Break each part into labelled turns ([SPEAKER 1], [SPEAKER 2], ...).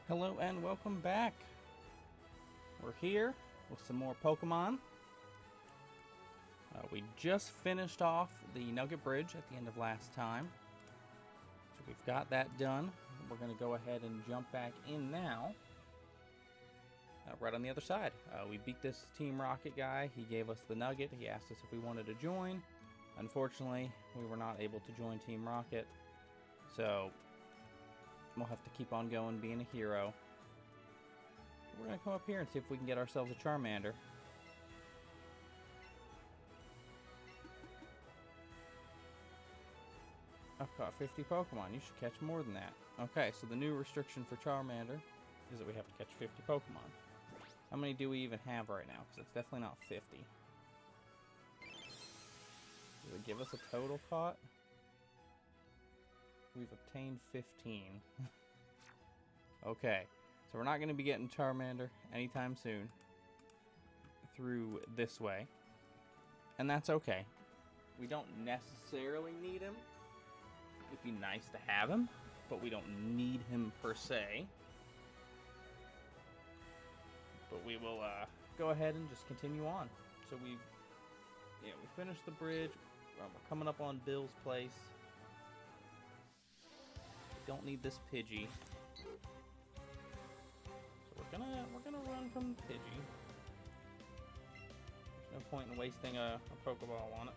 [SPEAKER 1] Hello and welcome back. We're here with some more Pokemon. We just finished off the Nugget Bridge at the end of last time. So we've got that done. We're going to go ahead and jump back in now. Right on the other side. We beat this Team Rocket guy. He gave us the Nugget. He asked us if we wanted to join. Unfortunately, we were not able to join Team Rocket. So we'll have to keep on going, being a hero. We're going to come up here and see if we can get ourselves a Charmander. I've caught 50 Pokemon. You should catch more than that. Okay, so the new restriction for Charmander is that we have to catch 50 Pokemon. How many do we even have right now? Because it's definitely not 50. Does it give us a total caught? We've obtained 15. Okay, so we're not going to be getting Charmander anytime soon through this way. And that's okay. We don't necessarily need him. It'd be nice to have him, but we don't need him per se. But we will go ahead and just continue on. So we finished the bridge. We're coming up on Bill's place. Don't need this Pidgey. So we're gonna run from the Pidgey. There's no point in wasting a Pokeball on it.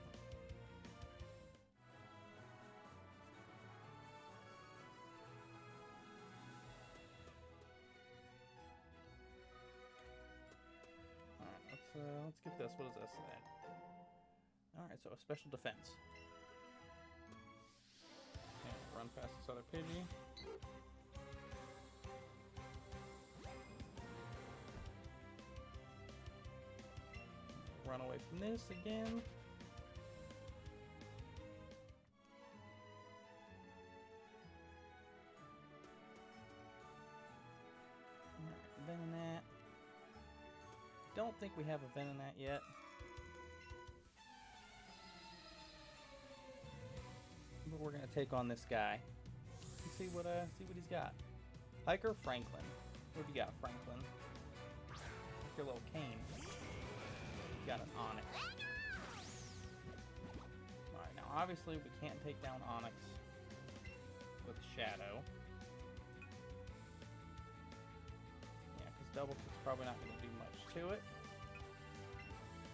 [SPEAKER 1] Alright, let's get this. What is this then? Alright, so a special defense. Okay, run past this other Pidgey. Run away from this again. Alright, Venonat. Don't think we have a Venonat yet. But we're gonna take on this guy. And see what he's got. Hiker Franklin. What have you got, Franklin? Your little cane. Got an Onyx. Alright, now obviously we can't take down Onyx with Shadow. Yeah, because Double Kick's probably not going to do much to it.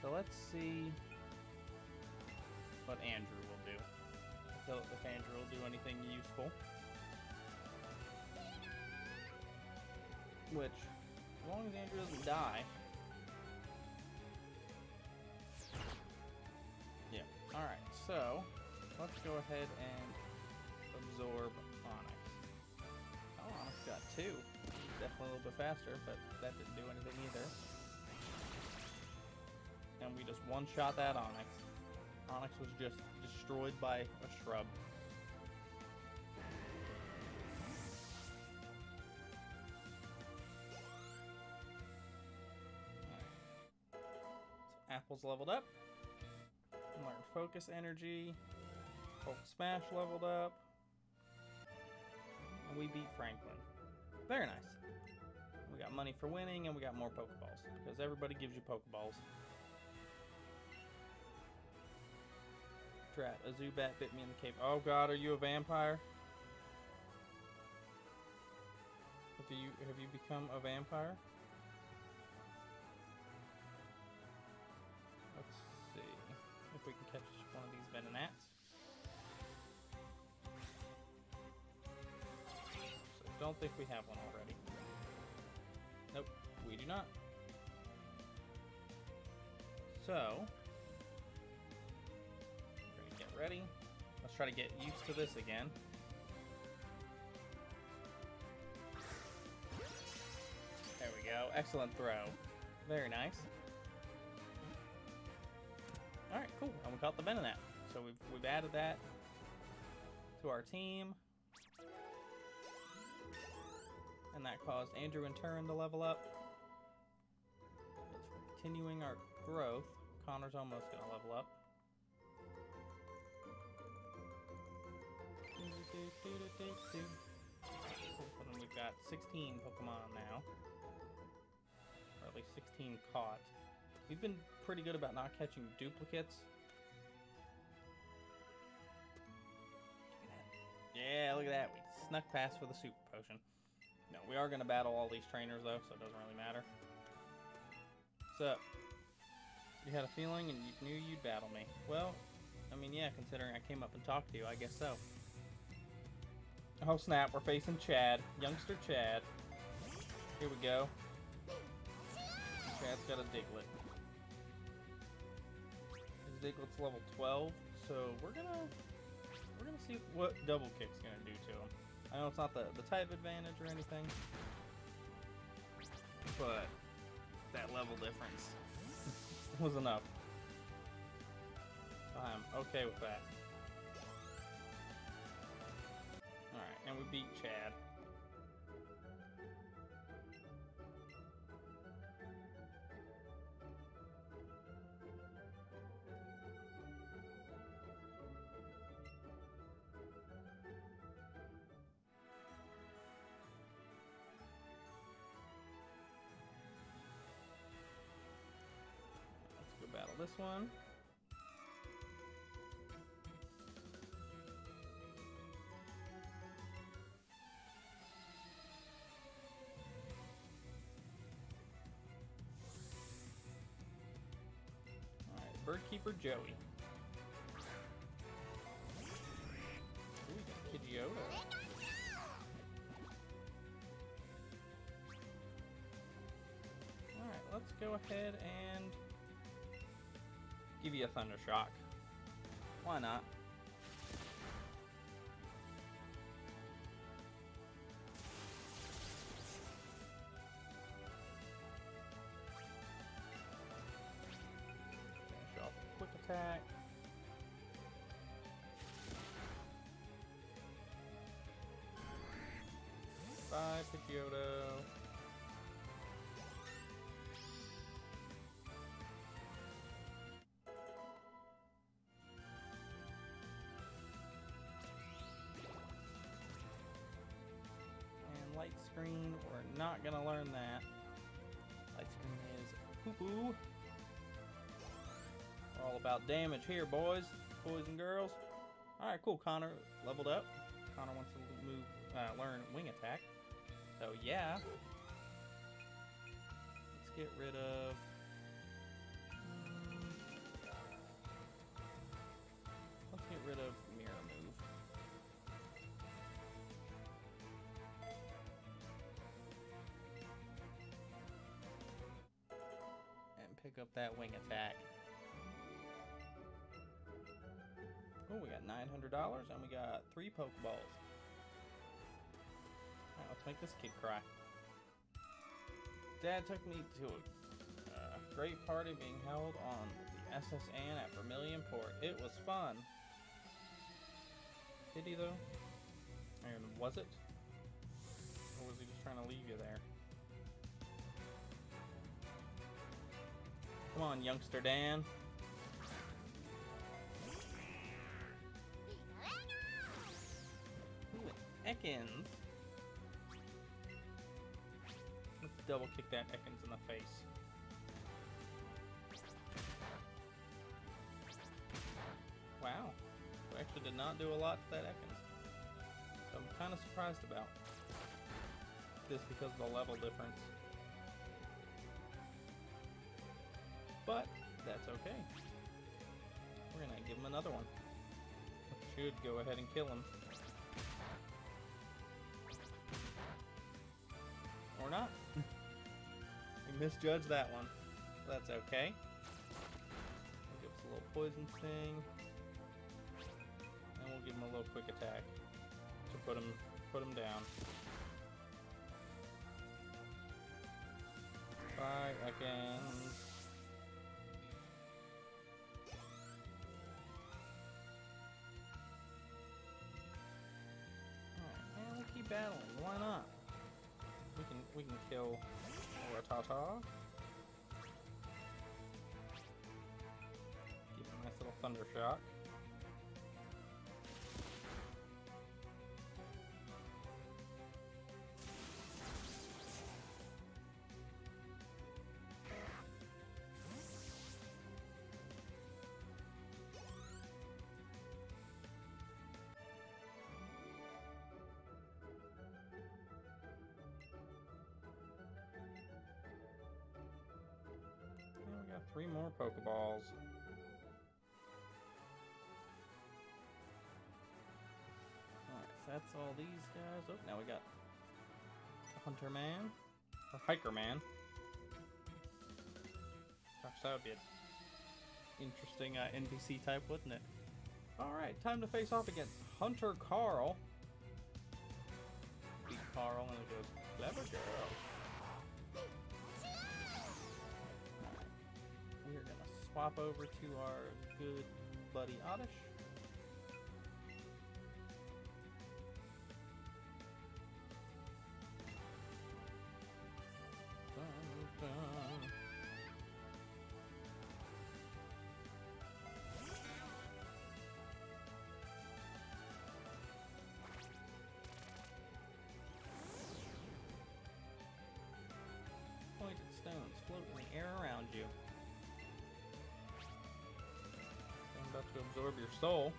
[SPEAKER 1] So let's see what Andrew will do. If Andrew will do anything useful. Which, as long as Andrew doesn't die. Yeah. Alright, so let's go ahead and absorb Onyx. Oh, Onyx got 2. Definitely a little bit faster, but that didn't do anything either. And we just one-shot that Onyx. Onyx was just destroyed by a shrub. Alright. So Apple's leveled up. Learn Focus Energy. Hulk Smash leveled up. And we beat Franklin. Very nice. We got money for winning, and we got more Pokeballs. Because everybody gives you Pokeballs. Drat, a Zubat bit me in the cave. Oh god, are you a vampire? Have you become a vampire? Let's see if we can catch one of these Venonats. So don't think we have one already. Nope, we do not. So we're gonna get ready. Let's try to get used to this again. There we go. Excellent throw. Very nice. Alright, cool. And we caught the Venonat. So we've added that to our team. And that caused Andrew in turn to level up. It's continuing our growth. Connor's almost going to level up. So then we've got 16 Pokemon now. Or at least 16 caught. We've been pretty good about not catching duplicates. Yeah, look at that. We snuck past for the Super Potion. No, we are going to battle all these trainers, though, so it doesn't really matter. So, you had a feeling and you knew you'd battle me. Well, I mean, yeah, considering I came up and talked to you, I guess so. Oh, snap. We're facing Chad. Youngster Chad. Here we go. Chad's got a Diglett. His Diglett's level 12, so we're gonna see what Double Kick's gonna do to him. I know it's not the type advantage or anything, but that level difference was enough. I'm okay with that. Alright, and we beat Chad. Let's go battle this one. Birdkeeper Joey. Ooh, we got Pidgeotto. Alright, let's go ahead and give you a Thunder Shock. Why not? Quick attack. Bye, Pidgeotto. And Light Screen, we're not gonna learn that. Light Screen is poo-poo. All about damage here, boys and girls. Alright, cool. Connor leveled up. Connor wants to learn Wing Attack. So, yeah. Let's get rid of... let's get rid of Mirror Move. And pick up that Wing Attack. Oh, we got $900 and we got 3 Pokeballs. Alright, let's make this kid cry. Dad took me to a great party being held on the SSN at Vermilion Port. It was fun. Did he though? And was it? Or was he just trying to leave you there? Come on, youngster Dan. Ekans. Let's double kick that Ekans in the face. Wow. We actually did not do a lot to that Ekans. So I'm kind of surprised about this because of the level difference. But that's okay. We're gonna give him another one. Should go ahead and kill him. Or not. We misjudged that one. That's okay. We'll give us a little poison sting. And we'll give him a little quick attack to put him down. Bye again. Alright, and we'll keep battling. Why not? We can kill Rattata. Give him a nice little Thunder Shock. 3 more Pokeballs. Alright, so that's all these guys. Oh, now we got Hunter Man. Or Hiker Man. Gosh, that would be an interesting NPC type, wouldn't it? Alright, time to face off against Hunter Carl. Beat Carl and it goes, clever girl. We're gonna swap over to our good buddy Oddish. Dun, dun. Pointed stones float in the air around you. I'm about to absorb your soul.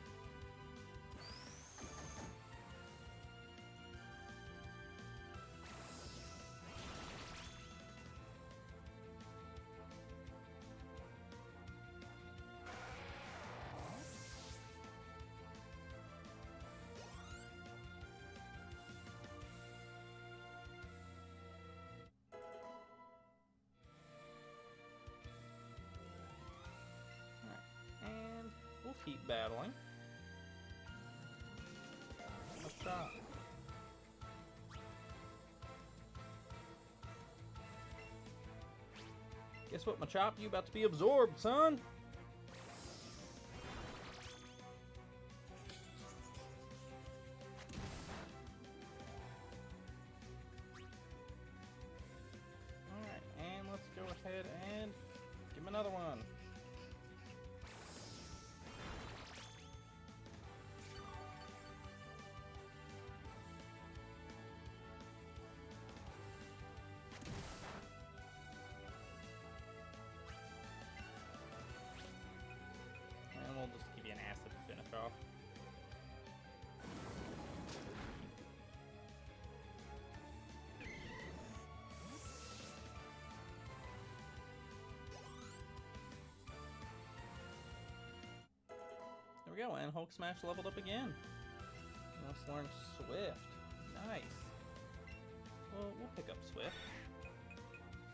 [SPEAKER 1] And we'll keep battling. Machop. Guess what, Machop? You about to be absorbed, son! Alright, and let's go ahead and give him another one. And we'll just give you an acid to finish off. There we go, and Hulk Smash leveled up again. Let's learn Swift. Nice. Well, we'll pick up Swift.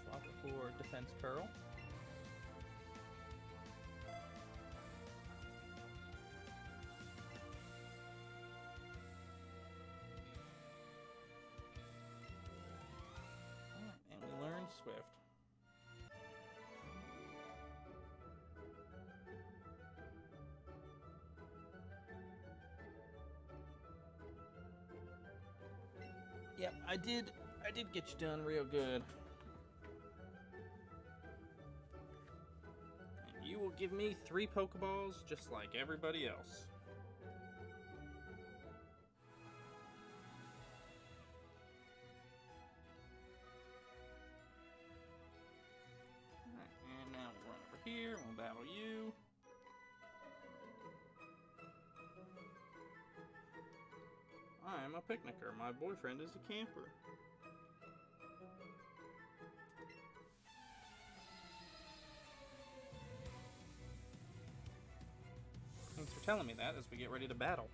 [SPEAKER 1] Swap it for Defense Curl. Alright, and we learn Swift. Yep, I did get you done real good. And you will give me 3 Pokeballs just like everybody else. Alright, and now we'll run over here, we'll battle you. I am a picnicker. My boyfriend is a camper. Thanks for telling me that as we get ready to battle.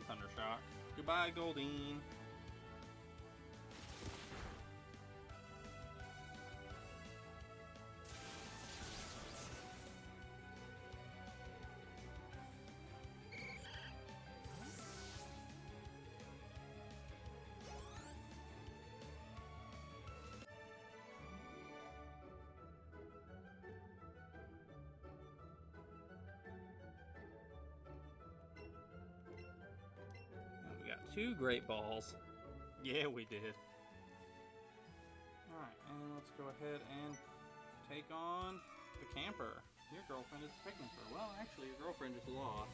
[SPEAKER 1] Thundershock. Goodbye, Goldeen. We got 2 Great Balls. Yeah, we did. Alright, and let's go ahead and take on the camper. Your girlfriend is a picnicker. Well, actually, your girlfriend just lost.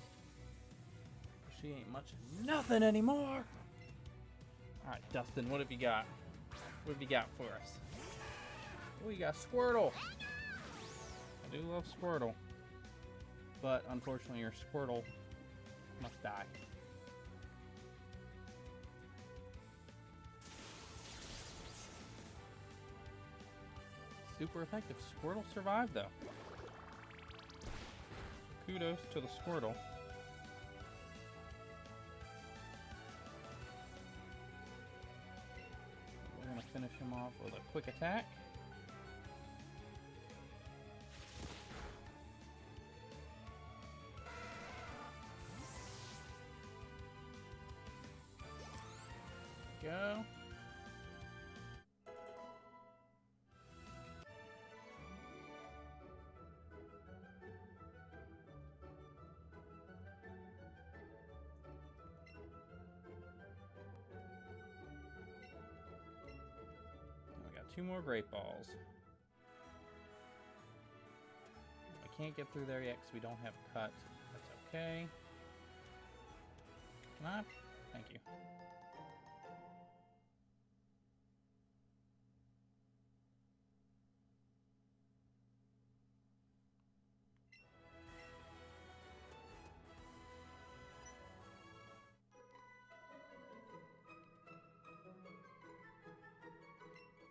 [SPEAKER 1] She ain't much of nothing anymore. Alright, Dustin, what have you got? What have you got for us? Oh, you got Squirtle. I do love Squirtle. But unfortunately, your Squirtle must die. Super effective. Squirtle survived, though. Kudos to the Squirtle. We're going to finish him off with a quick attack. Go. We got 2 more Great Balls. I can't get through there yet because we don't have cut. That's okay. Can I? Thank you.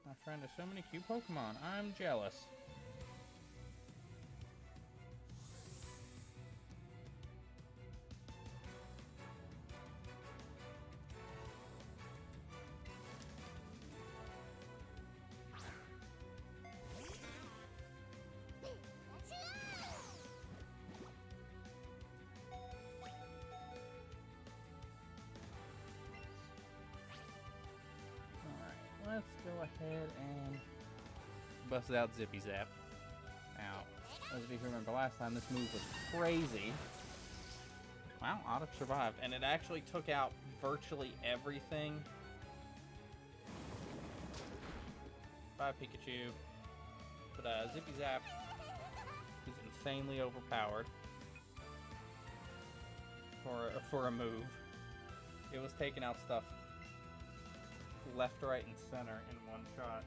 [SPEAKER 1] My friend has so many cute Pokemon. I'm jealous. Let's go ahead and bust out Zippy Zap. Now, as if you remember last time, this move was crazy. Wow, Otter survived, and it actually took out virtually everything. Bye, Pikachu. But Zippy Zap is insanely overpowered for a move. It was taking out stuff left, right, and center in one shot.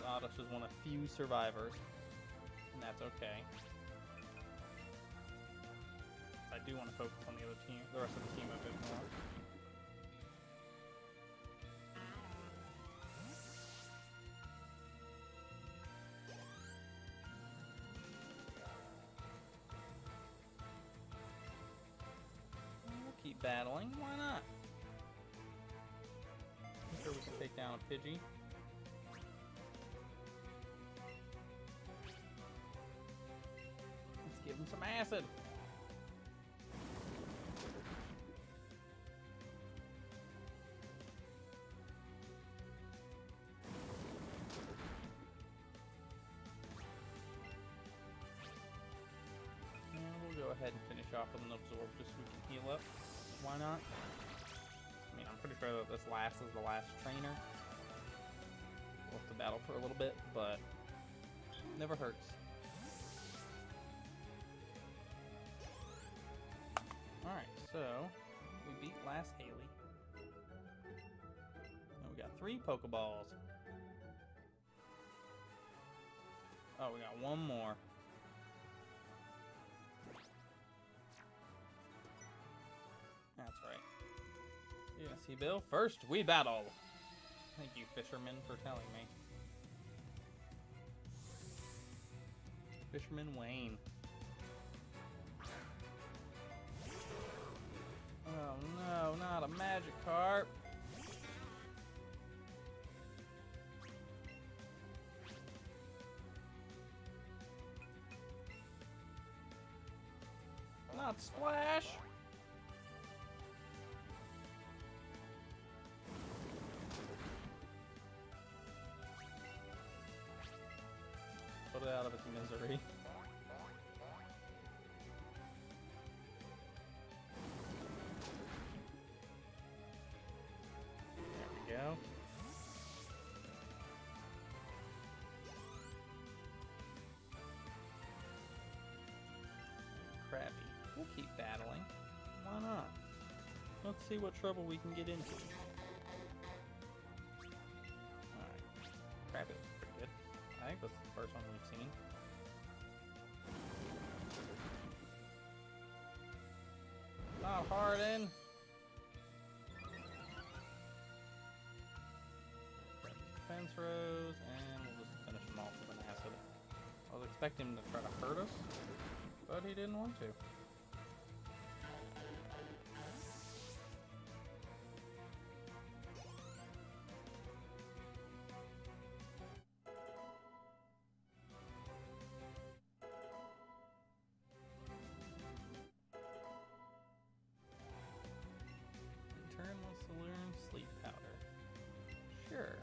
[SPEAKER 1] Oddish is one of few survivors, and that's okay. I do want to focus on the rest of the team a bit more. We'll keep battling. Why not? I'm sure we can take down a Pidgey. Let's give him some acid. And we'll go ahead and finish off with an absorb just so we can heal up. Why not? I mean, I'm pretty sure that this last is the last trainer. We'll have to battle for a little bit, but never hurts. Alright, so we beat last Haley. And we got 3 Pokeballs. Oh, we got 1 more. That's right. Yeah, see, Bill, first we battle. Thank you, Fisherman, for telling me. Fisherman Wayne. Oh no, not a Magikarp. Not Splash. Put it out of its misery. There we go. Crappy. We'll keep battling. Why not? Let's see what trouble we can get into. I think this is the first one we've seen. Not Harden. Defense rows, and we'll just finish him off with an acid. I was expecting him to try to hurt us, but he didn't want to. Turn wants to learn sleep powder. Sure.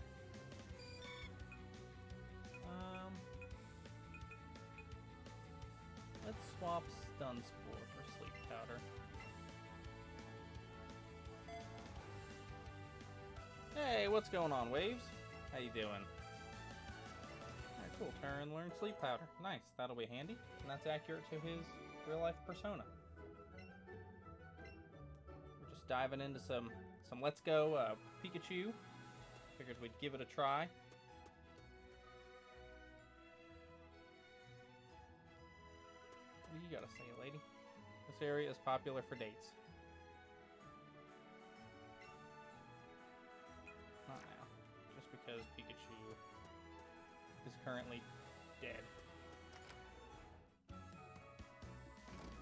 [SPEAKER 1] Let's swap stun spore for sleep powder. Hey, what's going on, Waves? How you doing? Alright, cool. Turn, learn sleep powder. Nice. That'll be handy. And that's accurate to his real-life persona. We're just diving into some Let's Go Pikachu. Figured we'd give it a try. What do you gotta say, lady? This area is popular for dates. Not now. Just because Pikachu is currently dead.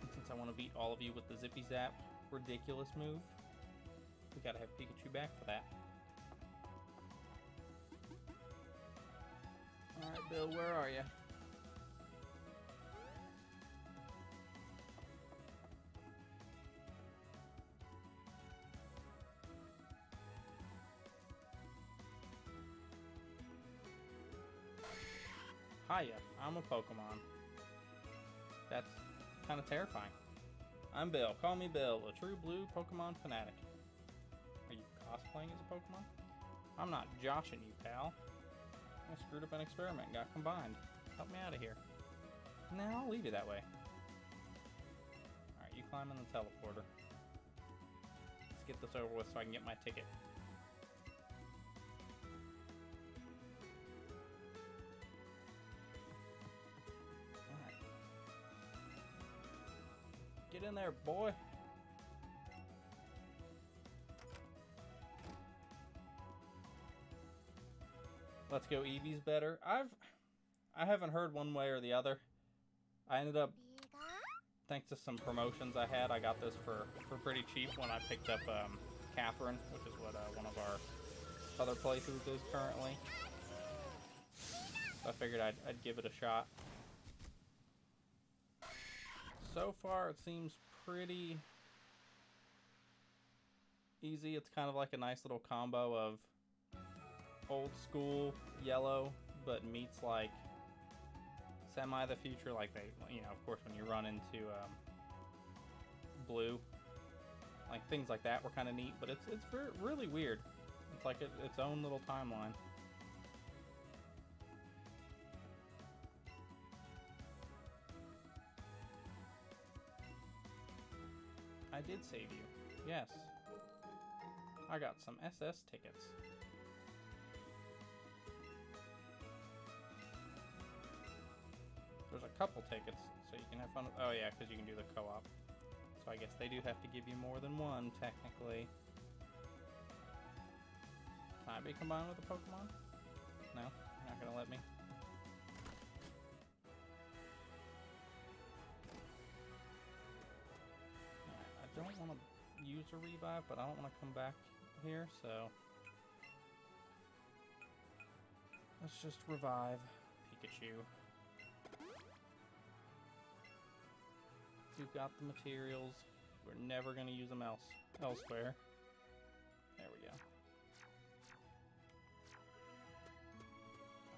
[SPEAKER 1] And since I want to beat all of you with the Zippy Zap ridiculous move, we gotta have Pikachu back for that. Alright, Bill, where are you? Hiya, I'm a Pokemon. That's kind of terrifying. I'm Bill. Call me Bill, a true blue Pokemon fanatic. Are you cosplaying as a Pokemon? I'm not joshing you, pal. I screwed up an experiment and got combined. Help me out of here. No, I'll leave you that way. Alright, you climb in the teleporter. Let's get this over with so I can get my ticket. Get in there, boy. Let's Go Eevee's better. I haven't heard one way or the other. I ended up, thanks to some promotions I had, I got this for pretty cheap when I picked up Catherine, which is what one of our other playthroughs is currently. So I figured I'd give it a shot. So far, it seems pretty easy. It's kind of like a nice little combo of old school yellow, but meets like semi the future. Like they, you know, of course, when you run into blue, like things like that were kind of neat. But it's really weird. It's like its own little timeline. I did save you. Yes. I got some SS tickets. There's a couple tickets, so you can have fun. Oh yeah, because you can do the co-op. So I guess they do have to give you more than one, technically. Can I be combined with a Pokemon? No? You're not gonna let me? I don't want to use a revive, but I don't want to come back here, so let's just revive Pikachu. We've got the materials. We're never going to use them elsewhere. There we go.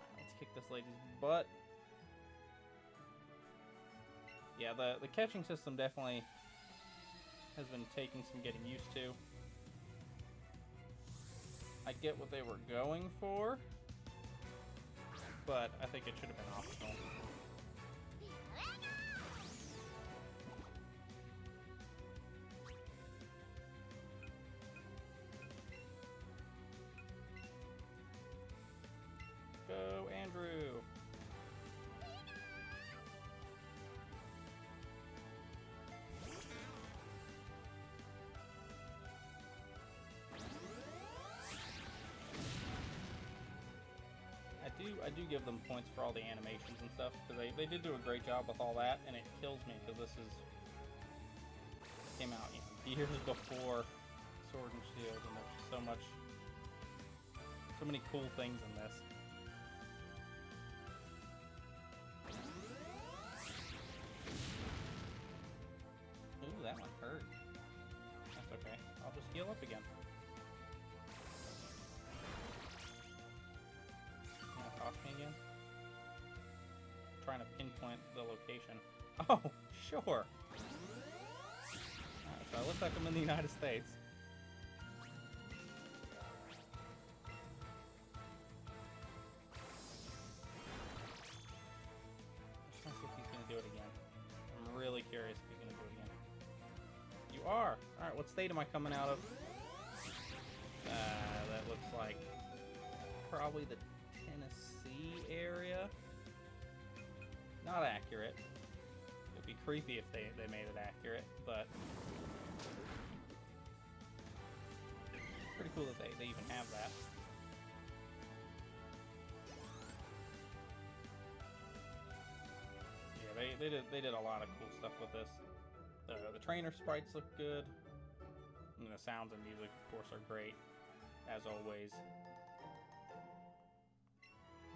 [SPEAKER 1] Alright, let's kick this lady's butt. Yeah, the catching system definitely has been taking some getting used to. I get what they were going for, but I think it should have been optional. Go, Andrew! do give them points for all the animations and stuff, because they did do a great job with all that, and it kills me because this came out, you know, years before Sword and Shield, and there's so many cool things in this. Ooh, that one hurt. That's okay. I'll just heal up again. Cost me again? I'm trying to pinpoint the location. Oh, sure. Alright, so it looks like I'm in the United States. Let's see if he's gonna do it again. I'm really curious if he's gonna do it again. You are! Alright, what state am I coming out of? That looks like probably the Tennessee area. Not accurate. It'd be creepy if they made it accurate, but pretty cool that they even have that. Yeah, they did a lot of cool stuff with this. The trainer sprites look good, and the sounds and music, of course, are great, as always.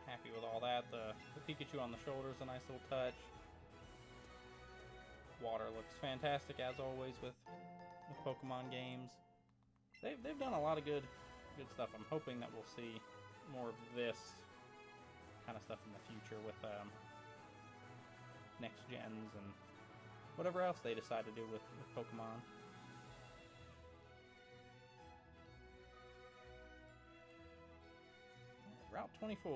[SPEAKER 1] Happy with all that. The Pikachu on the shoulder is a nice little touch. Water looks fantastic, as always, with Pokemon games. They've done a lot of good stuff. I'm hoping that we'll see more of this kind of stuff in the future with next gens and whatever else they decide to do with Pokemon. Route 24.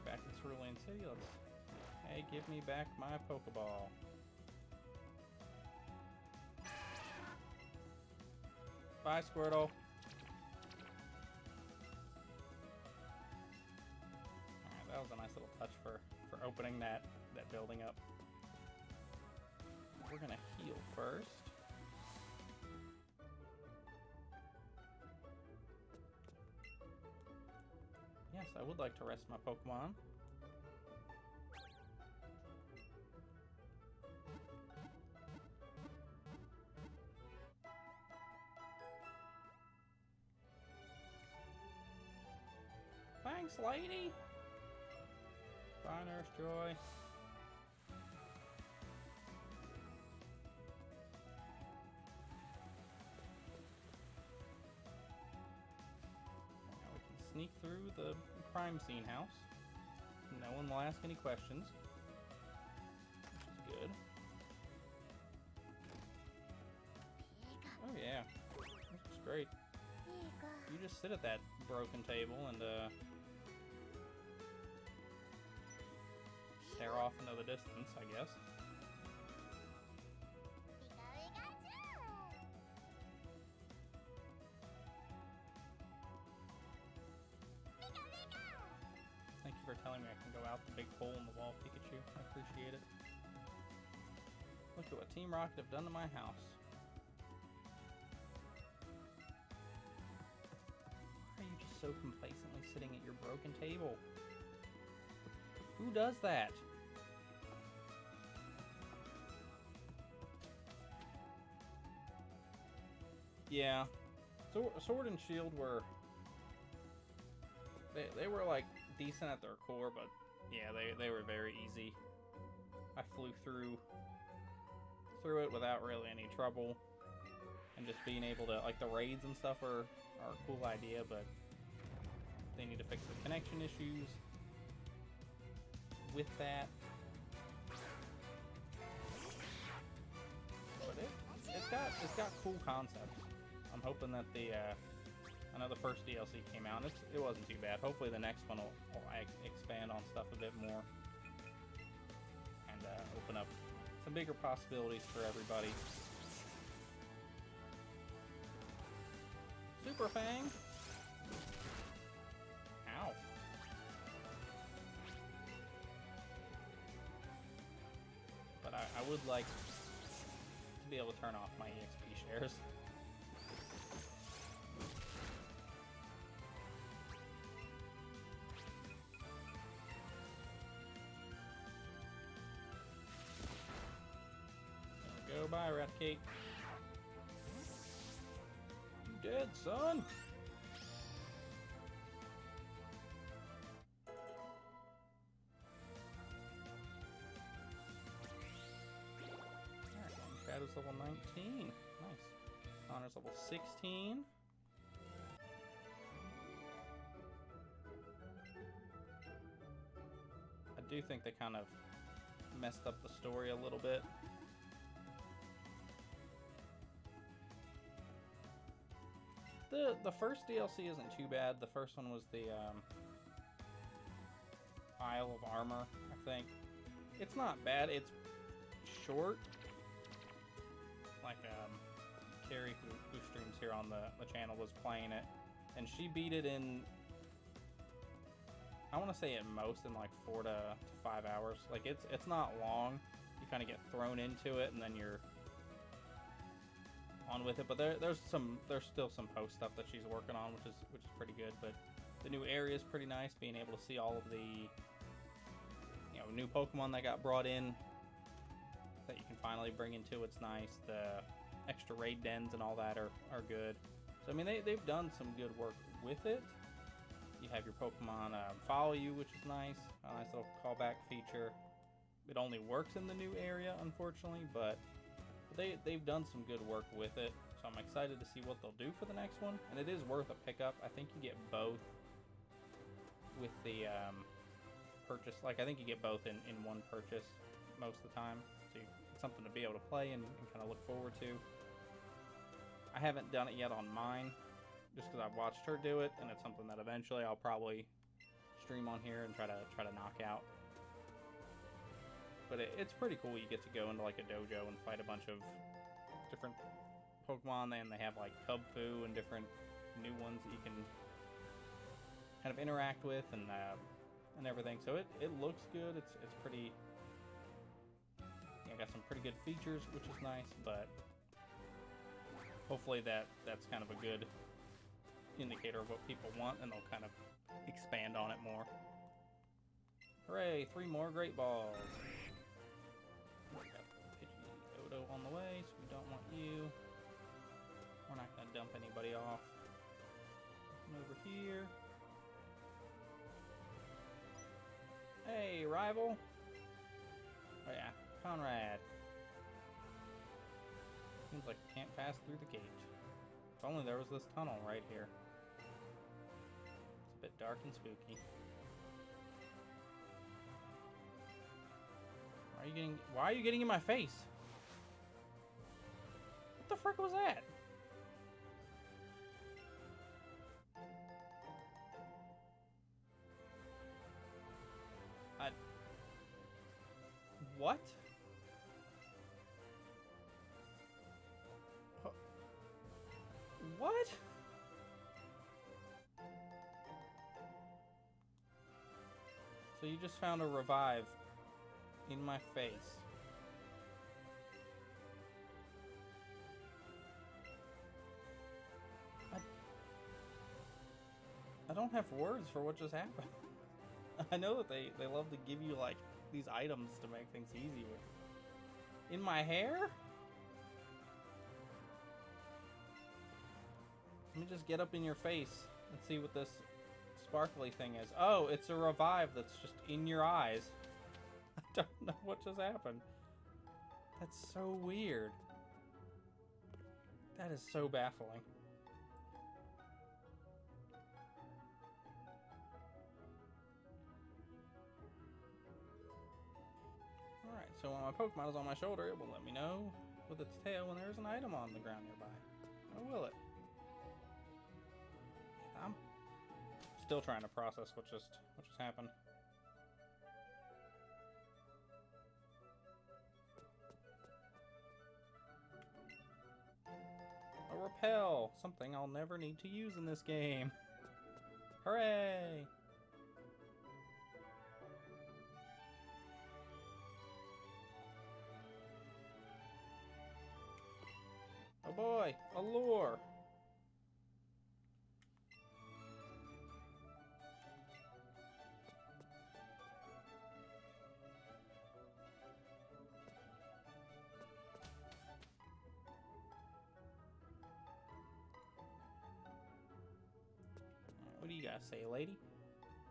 [SPEAKER 1] Back in Cerulean City. Hey, give me back my Pokeball. Bye, Squirtle. Alright, that was a nice little touch for opening that building up. We're gonna heal first. Yes, I would like to rest my Pokemon. Thanks, lady! Bye, Nurse Joy. Now we can sneak through the crime scene house. No one will ask any questions, which is good. Oh yeah, this is great. You just sit at that broken table and stare off into the distance, I guess. Thank you for telling me I can go out the big hole in the wall, Pikachu. I appreciate it. Look at what Team Rocket have done to my house. Why are you just so complacently sitting at your broken table? Who does that? Yeah, Sword and Shield were they were like decent at their core, but yeah, they were very easy. I flew through it without really any trouble, and just being able to, like, the raids and stuff are a cool idea, but they need to fix the connection issues with that. But it's got cool concepts. I'm hoping that I know the first DLC came out, and it wasn't too bad. Hopefully the next one will expand on stuff a bit more and open up some bigger possibilities for everybody. Super Fang! Ow. But I would like to be able to turn off my EXP shares. There we go, bye, Eradicate. You dead, son? Shadow's level 19. Nice. Honor's level 16. I do think they kind of messed up the story a little bit. The first DLC isn't too bad. The first one was the Isle of Armor, I think. It's not bad. It's short. Like Carrie, who streams here on the channel, was playing it, and she beat it in, I want to say at most in like 4 to 5 hours. Like it's not long. You kind of get thrown into it, and then you're on with it. But there's still some post stuff that she's working on, which is pretty good. But the new area is pretty nice. Being able to see all of the new Pokemon that got brought in that you can finally bring into it's nice. The extra raid dens and all that are good. So I mean they've done some good work with it. You have your Pokemon follow you, which is nice. A nice little callback feature. It only works in the new area, unfortunately, but they've done some good work with it. So I'm excited to see what they'll do for the next one. And it is worth a pickup. I think you get both with the purchase. Like I think you get both in one purchase most of the time. So it's something to be able to play and kind of look forward to. I haven't done it yet on mine, just because I've watched her do it, and it's something that eventually I'll probably stream on here and try to knock out. But it's pretty cool. You get to go into like a dojo and fight a bunch of different Pokemon, and they have like Cubfu and different new ones that you can kind of interact with and everything. So it looks good. It's pretty. Got some pretty good features, which is nice, but hopefully that's kind of a good indicator of what people want, and they'll kind of expand on it more. Hooray, 3 more Great Balls. We got Pidgeotto on the way, so we don't want you. We're not going to dump anybody off. Come over here. Hey, rival. Oh yeah. Conrad. Seems like you can't pass through the gate. If only there was this tunnel right here. It's a bit dark and spooky. Why are you getting in my face? What the frick was that? What? What? So you just found a revive in my face. I don't have words for what just happened. I know that they love to give you like these items to make things easier. In my hair? Let me just get up in your face and see what this sparkly thing is. Oh, it's a revive that's just in your eyes. I don't know what just happened. That's so weird. That is so baffling. Alright, so when my Pokemon is on my shoulder, it will let me know with its tail when there's an item on the ground nearby. Or will it? I'm still trying to process what just happened. A repel! Something I'll never need to use in this game. Hooray! Allure. What do you guys say, lady?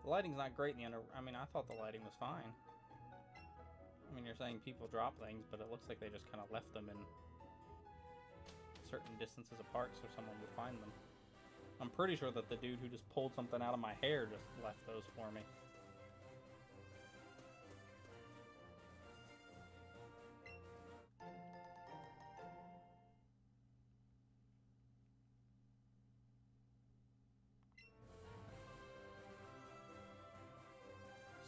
[SPEAKER 1] The lighting's not great in the under... I mean, I thought the lighting was fine. I mean, you're saying people drop things, but it looks like they just kind of left them in certain distances apart so someone would find them. I'm pretty sure that the dude who just pulled something out of my hair just left those for me.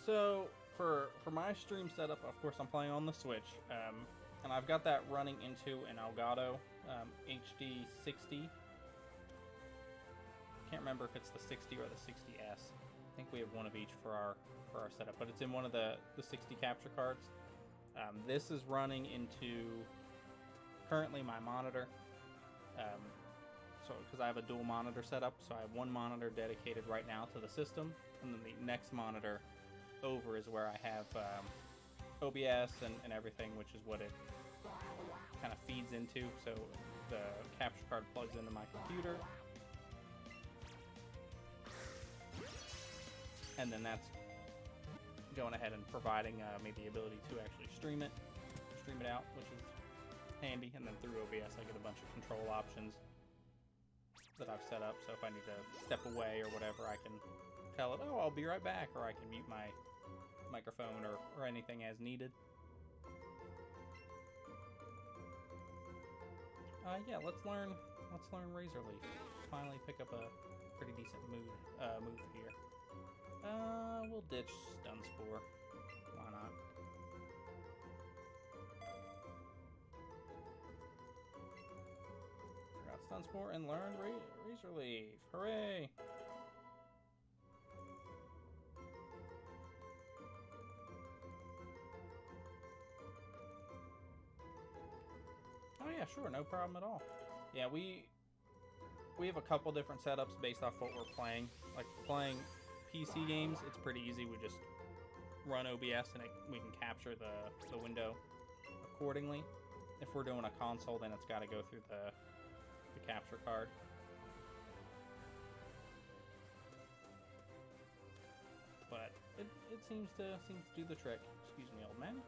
[SPEAKER 1] So, for my stream setup, of course, I'm playing on the Switch, and I've got that running into an Elgato HD 60. Can't remember if it's the 60 or the 60S. I think we have one of each for our setup, but it's in one of the 60 capture cards. This is running into currently my monitor. So, because I have a dual monitor setup, so I have one monitor dedicated right now to the system, and then the next monitor over is where I have OBS and everything, which is what it kind of feeds into. So the capture card plugs into my computer, and then that's going ahead and providing me the ability to actually stream it out, which is handy. And then through OBS I get a bunch of control options that I've set up, so if I need to step away or whatever, I can tell it, oh, I'll be right back, or I can mute my microphone or anything as needed. Yeah, let's learn Razor Leaf. Finally pick up a pretty decent move here. We'll ditch Stun Spore. Why not? Forgot Stun Spore and learned Razor Leaf. Hooray! Oh yeah, sure, no problem at all. Yeah, we have a couple different setups based off what we're playing. Like playing PC games, it's pretty easy. We just run OBS and we can capture the window accordingly. If we're doing a console, then it's got to go through the capture card. But it seems to do the trick. Excuse me, old man.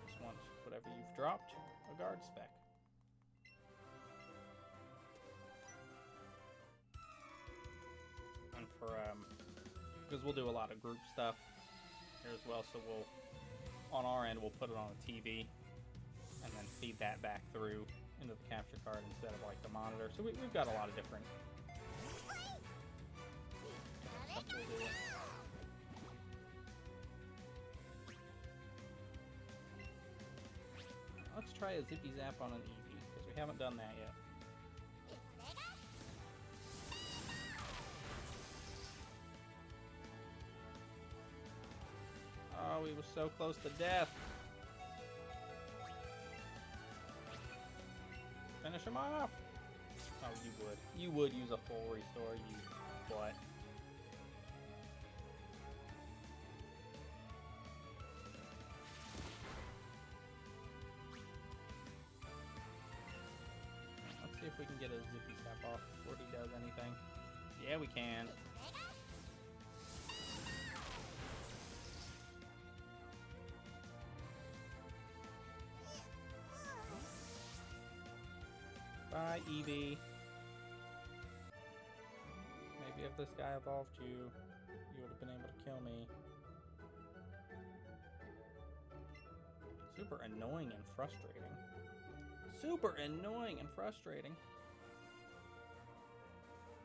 [SPEAKER 1] Just want whatever you've dropped, a guard spec. And for because we'll do a lot of group stuff here as well, so we'll on our end we'll put it on a TV and then feed that back through into the capture card instead of like the monitor. So we've got a lot of different stuff we'll do. Let's try a Zippy Zap on an Eevee, because we haven't done that yet. Oh, he was so close to death. Finish him off. Oh, you would. You would use a full restore, you butt. Let's see if we can get a Zippy Zap off before he does anything. Yeah, we can. Bye, Eevee. Maybe if this guy evolved you, you would have been able to kill me. Super annoying and frustrating. Super annoying and frustrating.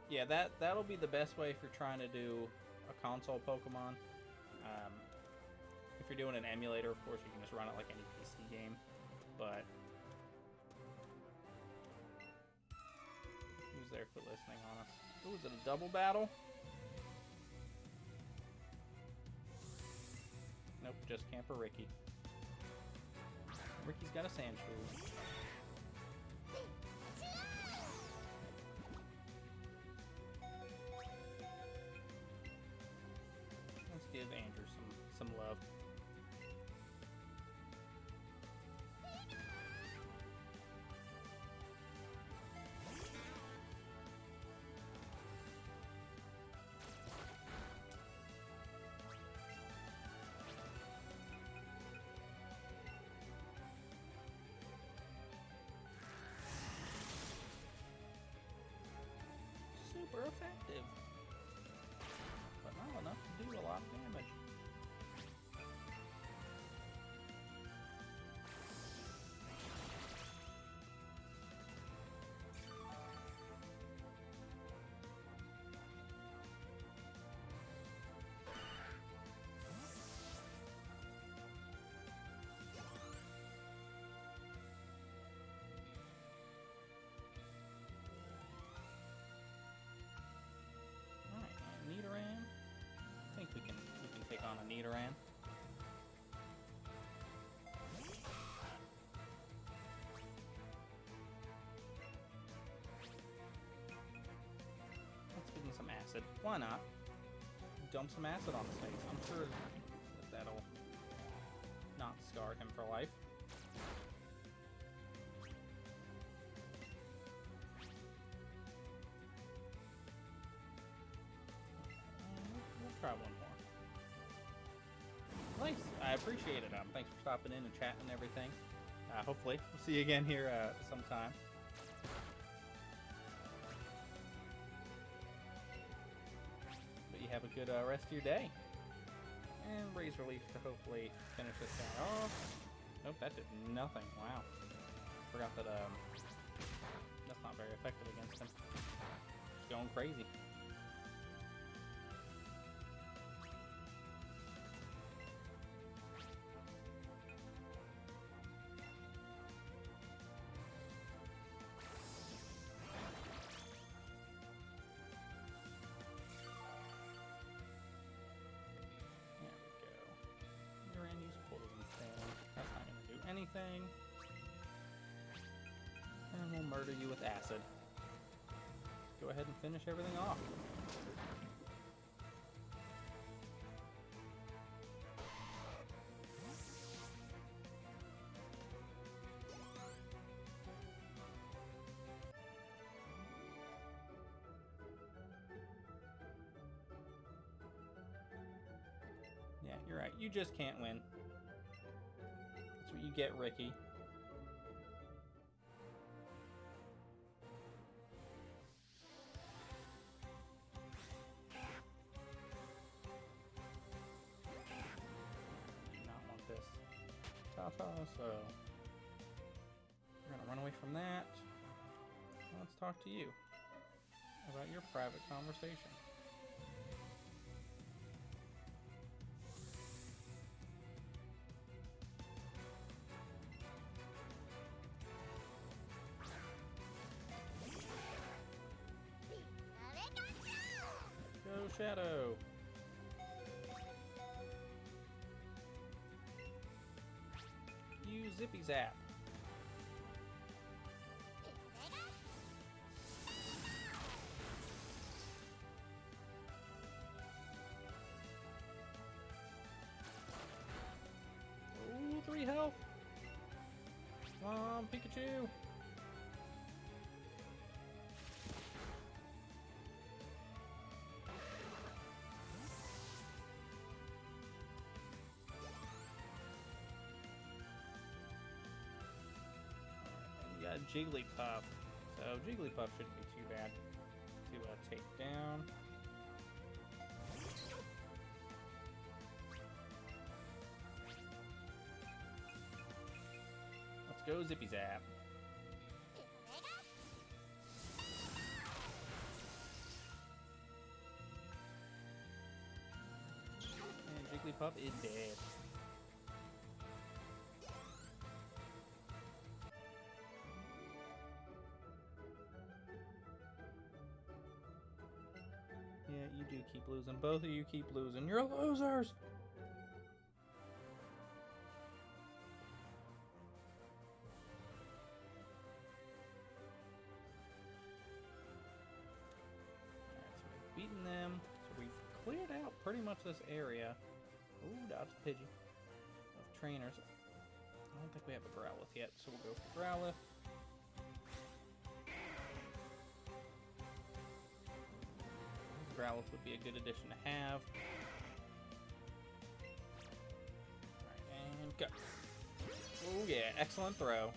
[SPEAKER 1] Yeah, that'll be the best way if you're trying to do a console Pokemon. If you're doing an emulator, of course, you can just run it like any PC game. But who's there for listening on us? Ooh, is it a double battle? Nope, just Camper Ricky. Ricky's got a Sandshrew. give Andrew some love. Super effective, but not enough to do a lot of damage. Nidoran. I think we can take on a Nidoran. Let's give him some acid. Why not? Dump some acid on his face. I'm sure that'll not scar him for life. Try one more. Thanks. I appreciate it. Thanks for stopping in and chatting and everything. Hopefully, we'll see you again here sometime. But you have a good rest of your day. And Razor Leaf to hopefully finish this guy off. Nope, that did nothing. Wow. Forgot that that's not very effective against him. Just going crazy. Anything, and we'll murder you with acid. Go ahead and finish everything off. Yeah, you're right. You just can't win. You get Ricky. Do not want this. Ta-ta, so we're gonna run away from that. Let's talk to you about your private conversation. Shadow. Use Zippy Zap. Ooh, 3 health. Come on, Pikachu. Jigglypuff. So Jigglypuff shouldn't be too bad to take down. Let's go Zippy Zap. And Jigglypuff is dead. Yeah, you do keep losing. Both of you keep losing. You're losers! Alright, so we've beaten them. So we've cleared out pretty much this area. Ooh, dodge the Pidgey. Of trainers. I don't think we have a Growlithe yet, so we'll go for Growlithe. Growlithe would be a good addition to have. Alright, and go. Oh yeah, excellent throw.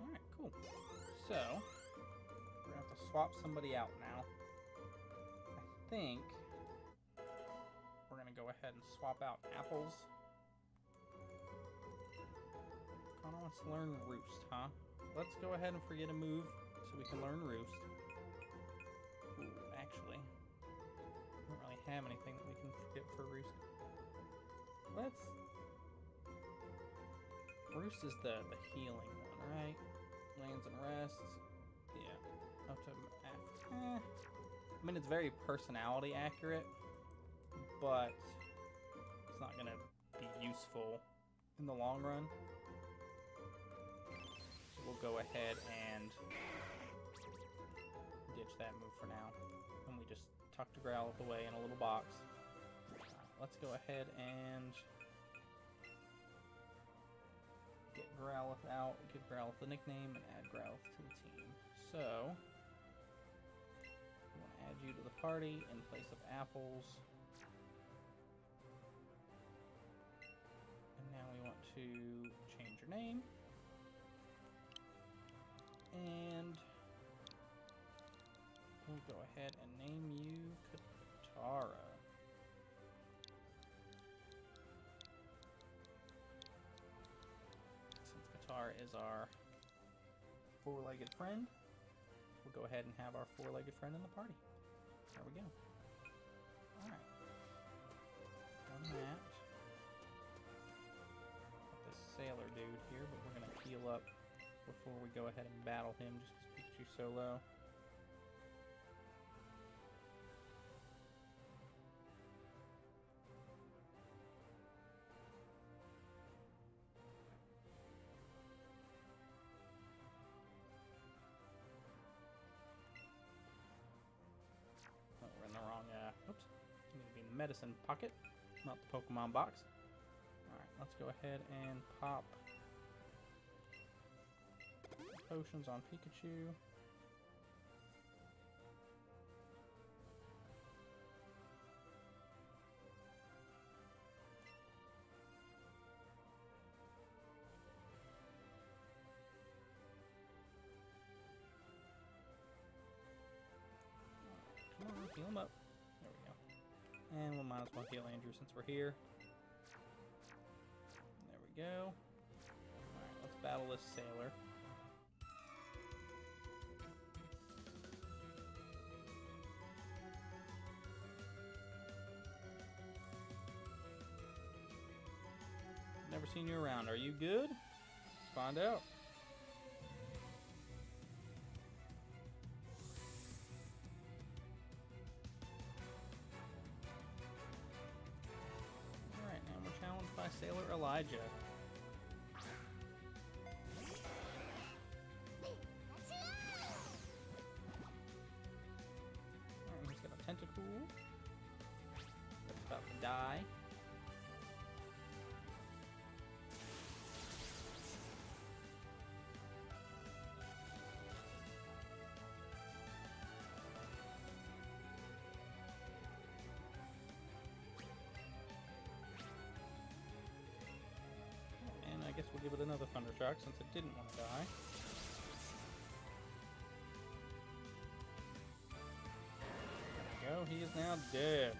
[SPEAKER 1] Alright, cool. So, we're gonna have to swap somebody out now. I think we're gonna go ahead and swap out Apples. Connor wants to learn Roost, huh? Let's go ahead and forget a move so we can learn Roost. Ooh, actually, I don't really have anything that we can forget for Roost. Roost is the healing one, right? Lands and rests. Yeah. Up to I mean, it's very personality accurate, but it's not gonna be useful in the long run. So we'll go ahead and ditch that move for now. And we just tuck the Growlithe away in a little box. Let's go ahead and get Growlithe out, give Growlithe the nickname, and add Growlithe to the team. So, I want to add you to the party in place of Apples. And now we want to change your name. And we'll go ahead and name you Katara. Since Katara is our four-legged friend, we'll go ahead and have our four-legged friend in the party. There we go. Alright. Done that. Got this sailor dude here, but we're going to heal up before we go ahead and battle him just because Pikachu's so low. Oh, we're in the wrong, oops. We need to be in the medicine pocket, not the Pokemon box. Alright, let's go ahead and pop potions on Pikachu. Come on, heal him up. There we go. And we might as well heal Andrew since we're here. There we go. Alright, let's battle this sailor. Never seen you around. Are you good? Let's find out. Alright, now we're challenged by Sailor Elijah. Alright, he's got a Tentacool. That's about to die. I guess we'll give it another Thunder Shock since it didn't want to die. There we go, he is now dead.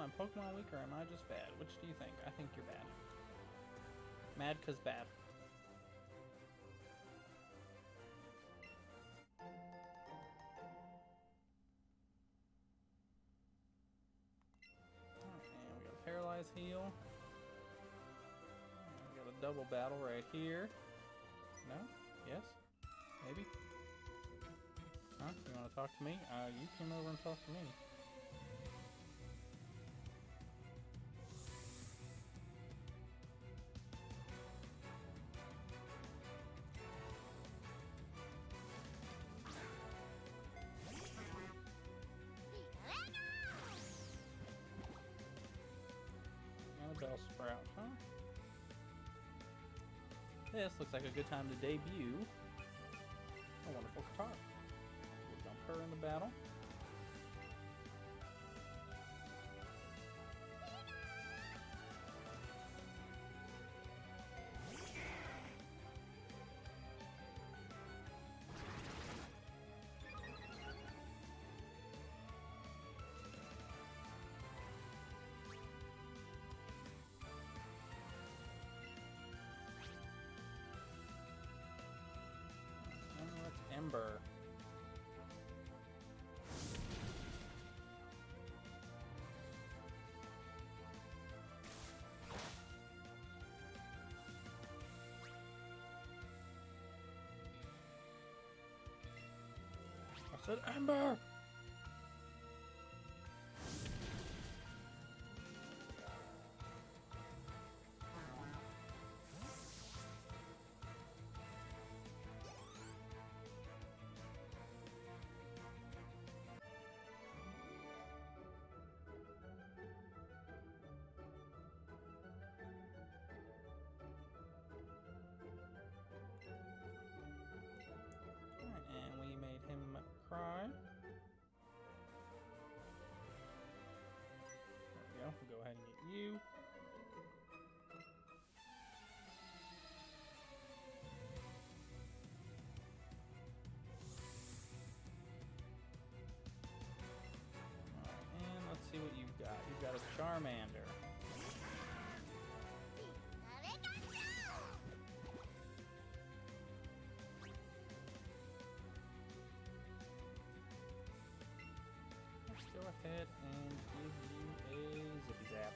[SPEAKER 1] Am I Pokemon weak or am I just bad? Which do you think? I think you're bad. Mad 'cause bad. Alright, and we got a Paralyze Heal. We got a double battle right here. No? Yes? Maybe? Huh? You want to talk to me? You came over and talked to me. And a Bellsprout, huh? This looks like a good time to debut a wonderful guitar. We'll dump her in the battle. Ember. I said Ember! And we made him cry. There we go. We'll go ahead and get you. Alright, and let's see what you've got. You've got a Charmander. Go ahead and give you a Zippy Zap.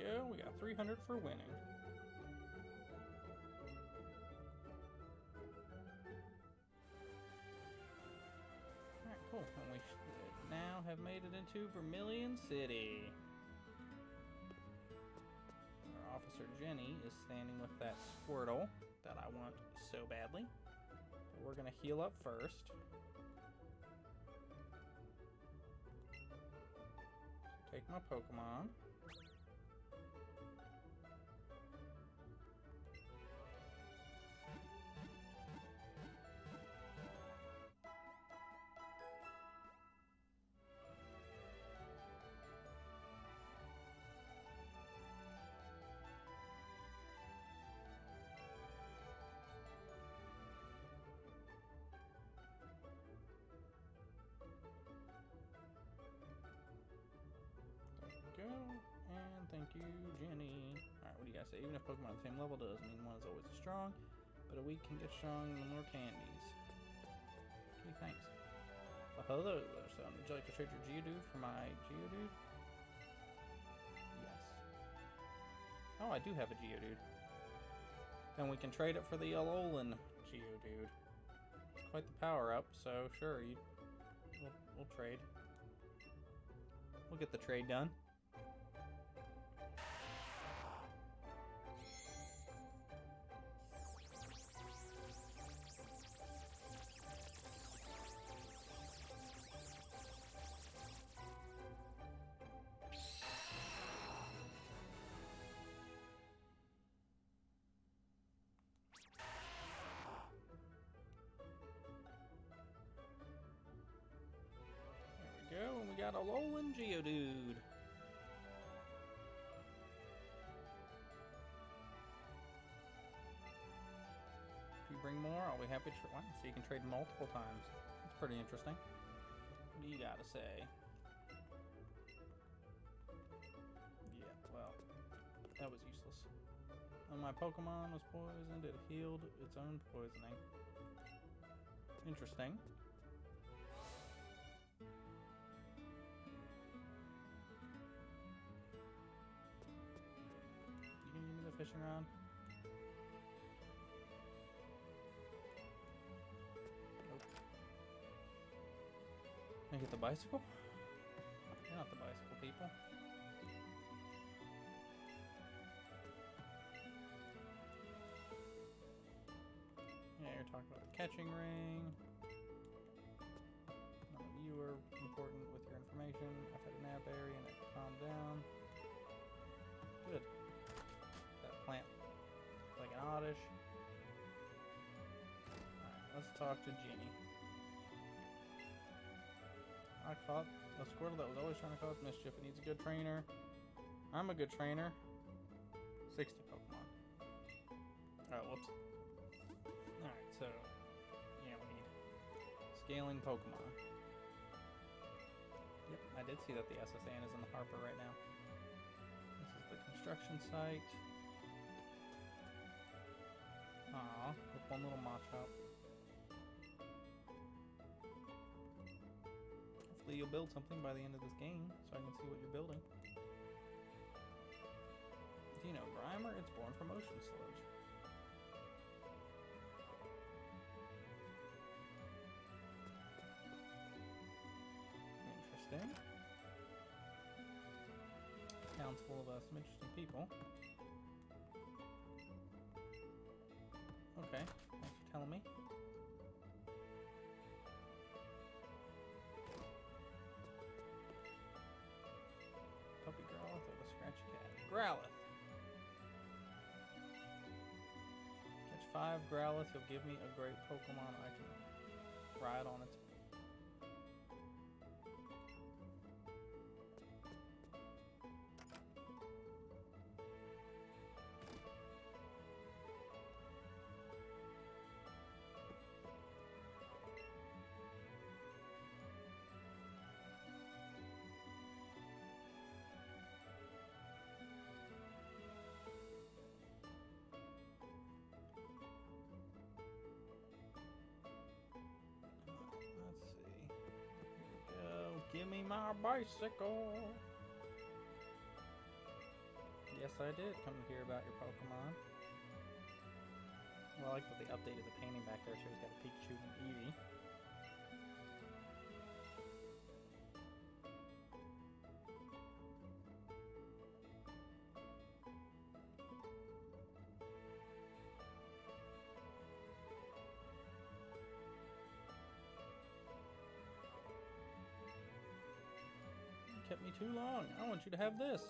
[SPEAKER 1] Go. We got 300 for winning. Alright, cool. And we now have made it into Vermilion City. Our Officer Jenny is standing with that Squirtle that I want so badly. But we're going to heal up first. Take my Pokemon. Go, and thank you, Jenny. Alright, what do you guys say? Even if Pokemon on the same level doesn't mean one is always strong, but a weak can get strong the more candies. Gee, thanks. Well, hello there, son. Would you like to trade your Geodude for my Geodude? Yes. Oh, I do have a Geodude. Then we can trade it for the Alolan Geodude. It's quite the power-up, so sure, we'll trade. We'll get the trade done. got a rolling Geodude. If you bring more, I'll be happy to. So you can trade multiple times. That's pretty interesting. What do you gotta say? Yeah, well, that was useless. When my Pokemon was poisoned, it healed its own poisoning. Interesting. You gonna give me the fishing rod? Nope. Can I get the bicycle? You're not the bicycle people. Yeah, you're talking about the catching ring. You are important with your information. I've had a nap area and it calmed down. Good. That plant looks like an oddish. Alright, let's talk to Ginny. I caught a Squirtle that was always trying to cause mischief. It needs a good trainer. I'm a good trainer. 60 Pokemon. Oh, whoops. Alright, so yeah, we need scaling Pokemon. Yep, I did see that the SSN is in the harbor right now. This is the construction site. Aww, with one little Machop. Hopefully you'll build something by the end of this game, so I can see what you're building. Do you know Grimer? It's born from ocean sludge. Interesting. Town's full of some interesting people. Okay, thanks for telling me. Puppy Growlithe or the Scratchy Cat? Growlithe! Catch 5 Growlithe, you'll give me a great Pokemon I can ride on its. Give me my bicycle. Yes, I did come to hear about your Pokemon. Well, I like that they updated the painting back there, so he's got a Pikachu and Eevee. Kept me too long. I want you to have this.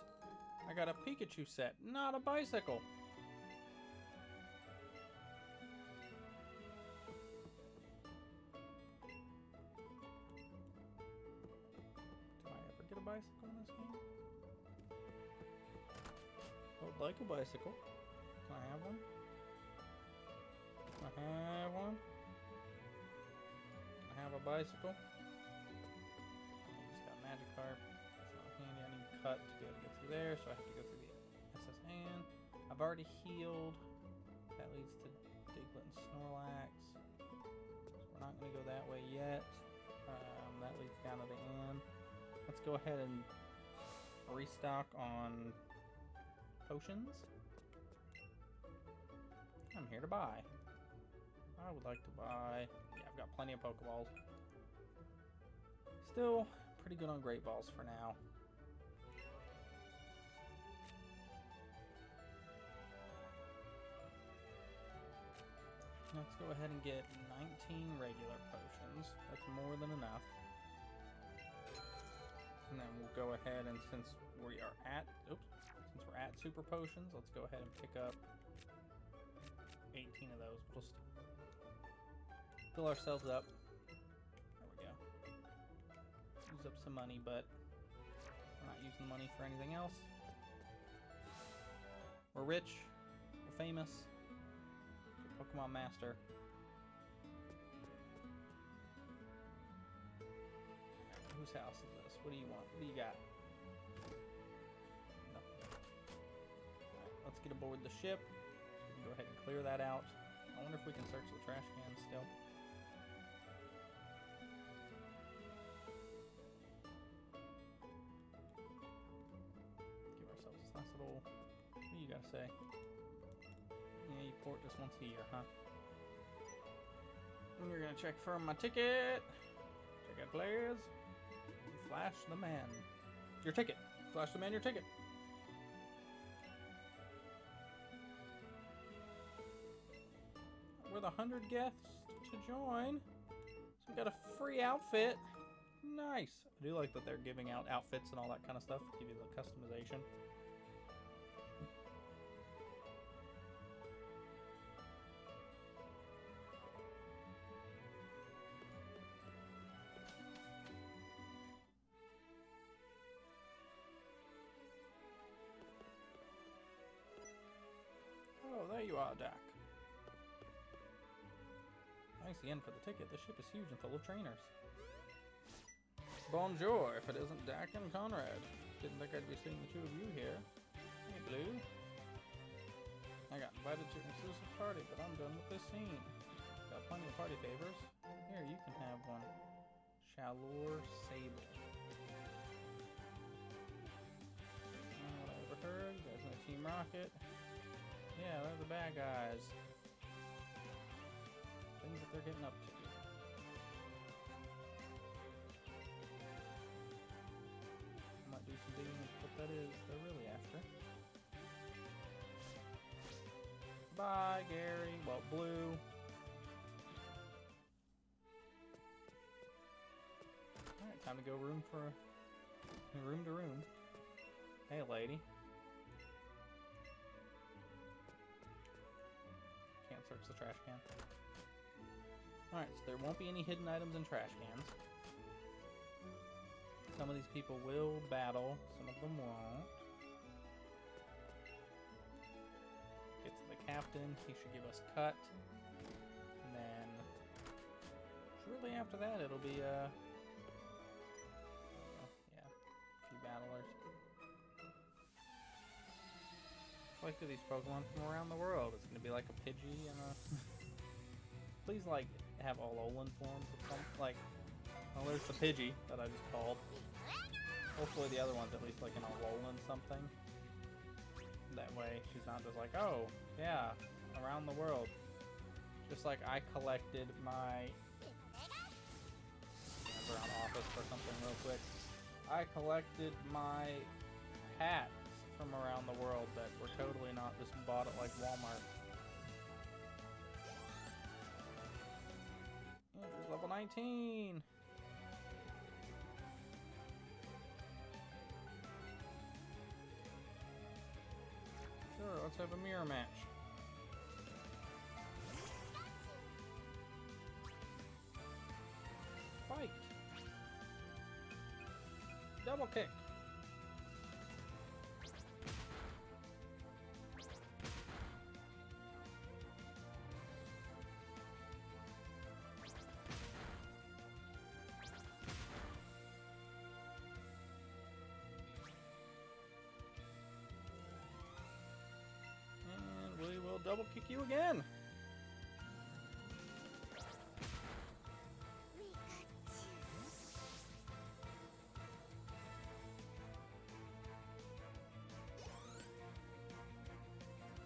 [SPEAKER 1] I got a Pikachu set, not a bicycle. Do I ever get a bicycle in this game? I would like a bicycle. Can I have one? Can I have one? Can I have a bicycle? I just got Magikarp. Handy. I need cut to be able to get through there, so I have to go through the SSN. I've already healed. That leads to Diglett and Snorlax. So we're not going to go that way yet. That leads down to the end. Let's go ahead and restock on potions. I'm here to buy. I would like to buy. Yeah, I've got plenty of Pokeballs. Still pretty good on Great Balls for now. Let's go ahead and get 19 regular potions. That's more than enough. And then we'll go ahead and since we're at super potions, let's go ahead and pick up 18 of those. We'll just fill ourselves up. There we go. use up some money, but we're not using the money for anything else. We're rich. We're famous. We're Pokemon Master. Whose house is this? What do you want? What do you got? No. Alright, let's get aboard the ship. So we can go ahead and clear that out. I wonder if we can search the trash cans still. Give ourselves this nice little... What do you gotta say? Yeah, you port just once a year, huh? And you're gonna check for my ticket. Ticket, please. Flash the man. Your ticket. Flash the man your ticket. We're the 100 guests to join. So we got a free outfit. Nice. I do like that they're giving out outfits and all that kind of stuff. Give you the customization. Oh, there you are, Dak. Thanks again for the ticket. The ship is huge and full of trainers. Bonjour, if it isn't Dak and Conrad. Didn't think I'd be seeing the two of you here. Hey, Blue. I got invited to an exclusive party, but I'm done with this scene. Got plenty of party favors. Here, you can have one. Chalor Sable. What I overheard, you guys know Team Rocket. Yeah, they're the bad guys. Things that they're getting up to. I might do some digging into what that is they're really after. Bye, Gary. Well, Blue. Alright, time to go room to room. Hey, lady. Can't search the trash can. Alright, so there won't be any hidden items in trash cans. Some of these people will battle, some of them won't. Get to the captain, he should give us cut. And then, shortly after that, it'll be, yeah, a few battlers. Like these Pokemon from around the world. It's gonna be like a Pidgey and a... Please, like, have all Alolan forms of some, like... Well, there's the Pidgey that I just called. Hopefully the other one's at least like an Alolan something. That way she's not just like, oh, yeah, around the world. Just like I collected my... around office for something real quick. I collected my hats from around the world that were totally not just bought at like Walmart. Andrew's level 19! Sure, let's have a mirror match. Fight! Double kick! We will double kick you again.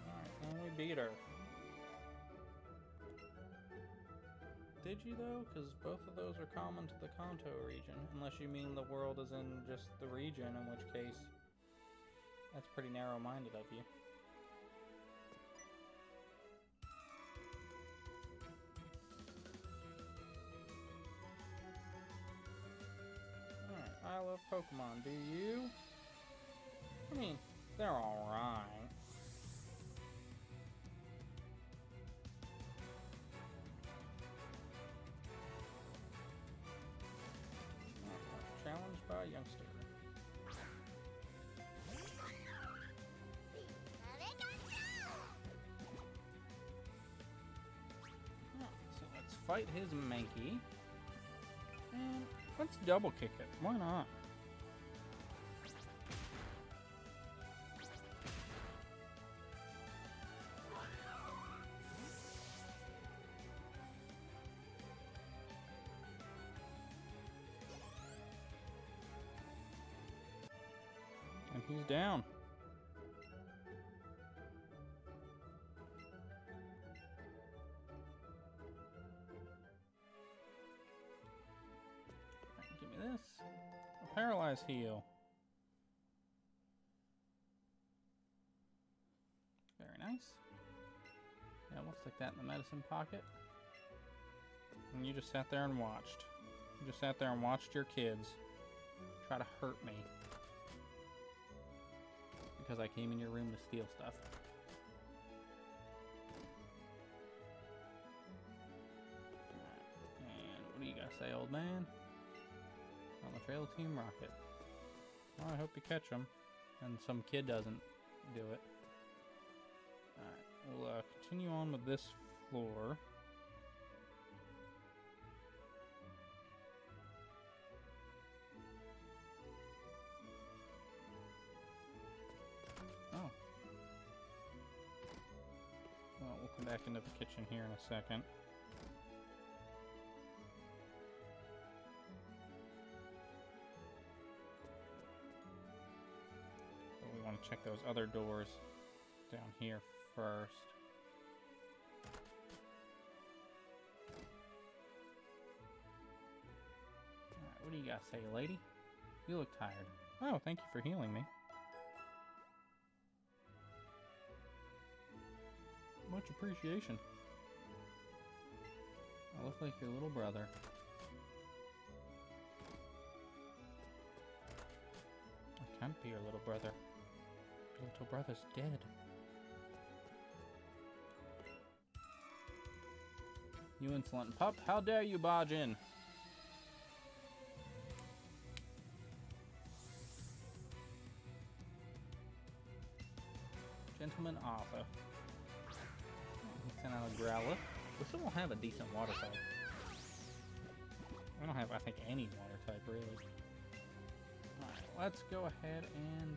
[SPEAKER 1] Alright, and we beat her. Did you though? Because both of those are common to the Kanto region. Unless you mean the world is in just the region, in which case that's pretty narrow-minded of you. I love Pokemon, do you? I mean, they're alright. Challenge youngster. So let's fight his Mankey. And let's double kick it. Why not? And he's down. Right, give me this. A paralyzed heal. Very nice. Yeah, we'll stick that in the medicine pocket. And you just sat there and watched. You just sat there and watched your kids try to hurt me. Because I came in your room to steal stuff. Right. And what do you gotta say, old man? On the trail of Team Rocket. Well, I hope you catch him. And some kid doesn't do it. Alright, we'll continue on with this floor. Oh. Well, we'll come back into the kitchen here in a second. But we want to check those other doors down here first. Alright, what do you got to say, lady? You look tired. Oh, thank you for healing me. Much appreciation. I look like your little brother. I can't be your little brother. Your little brother's dead. You insolent pup, how dare you barge in? Gentleman Arthur. Send out a Growlithe. We still don't have a decent water type. We don't have, I think, any water type, really. Alright, let's go ahead and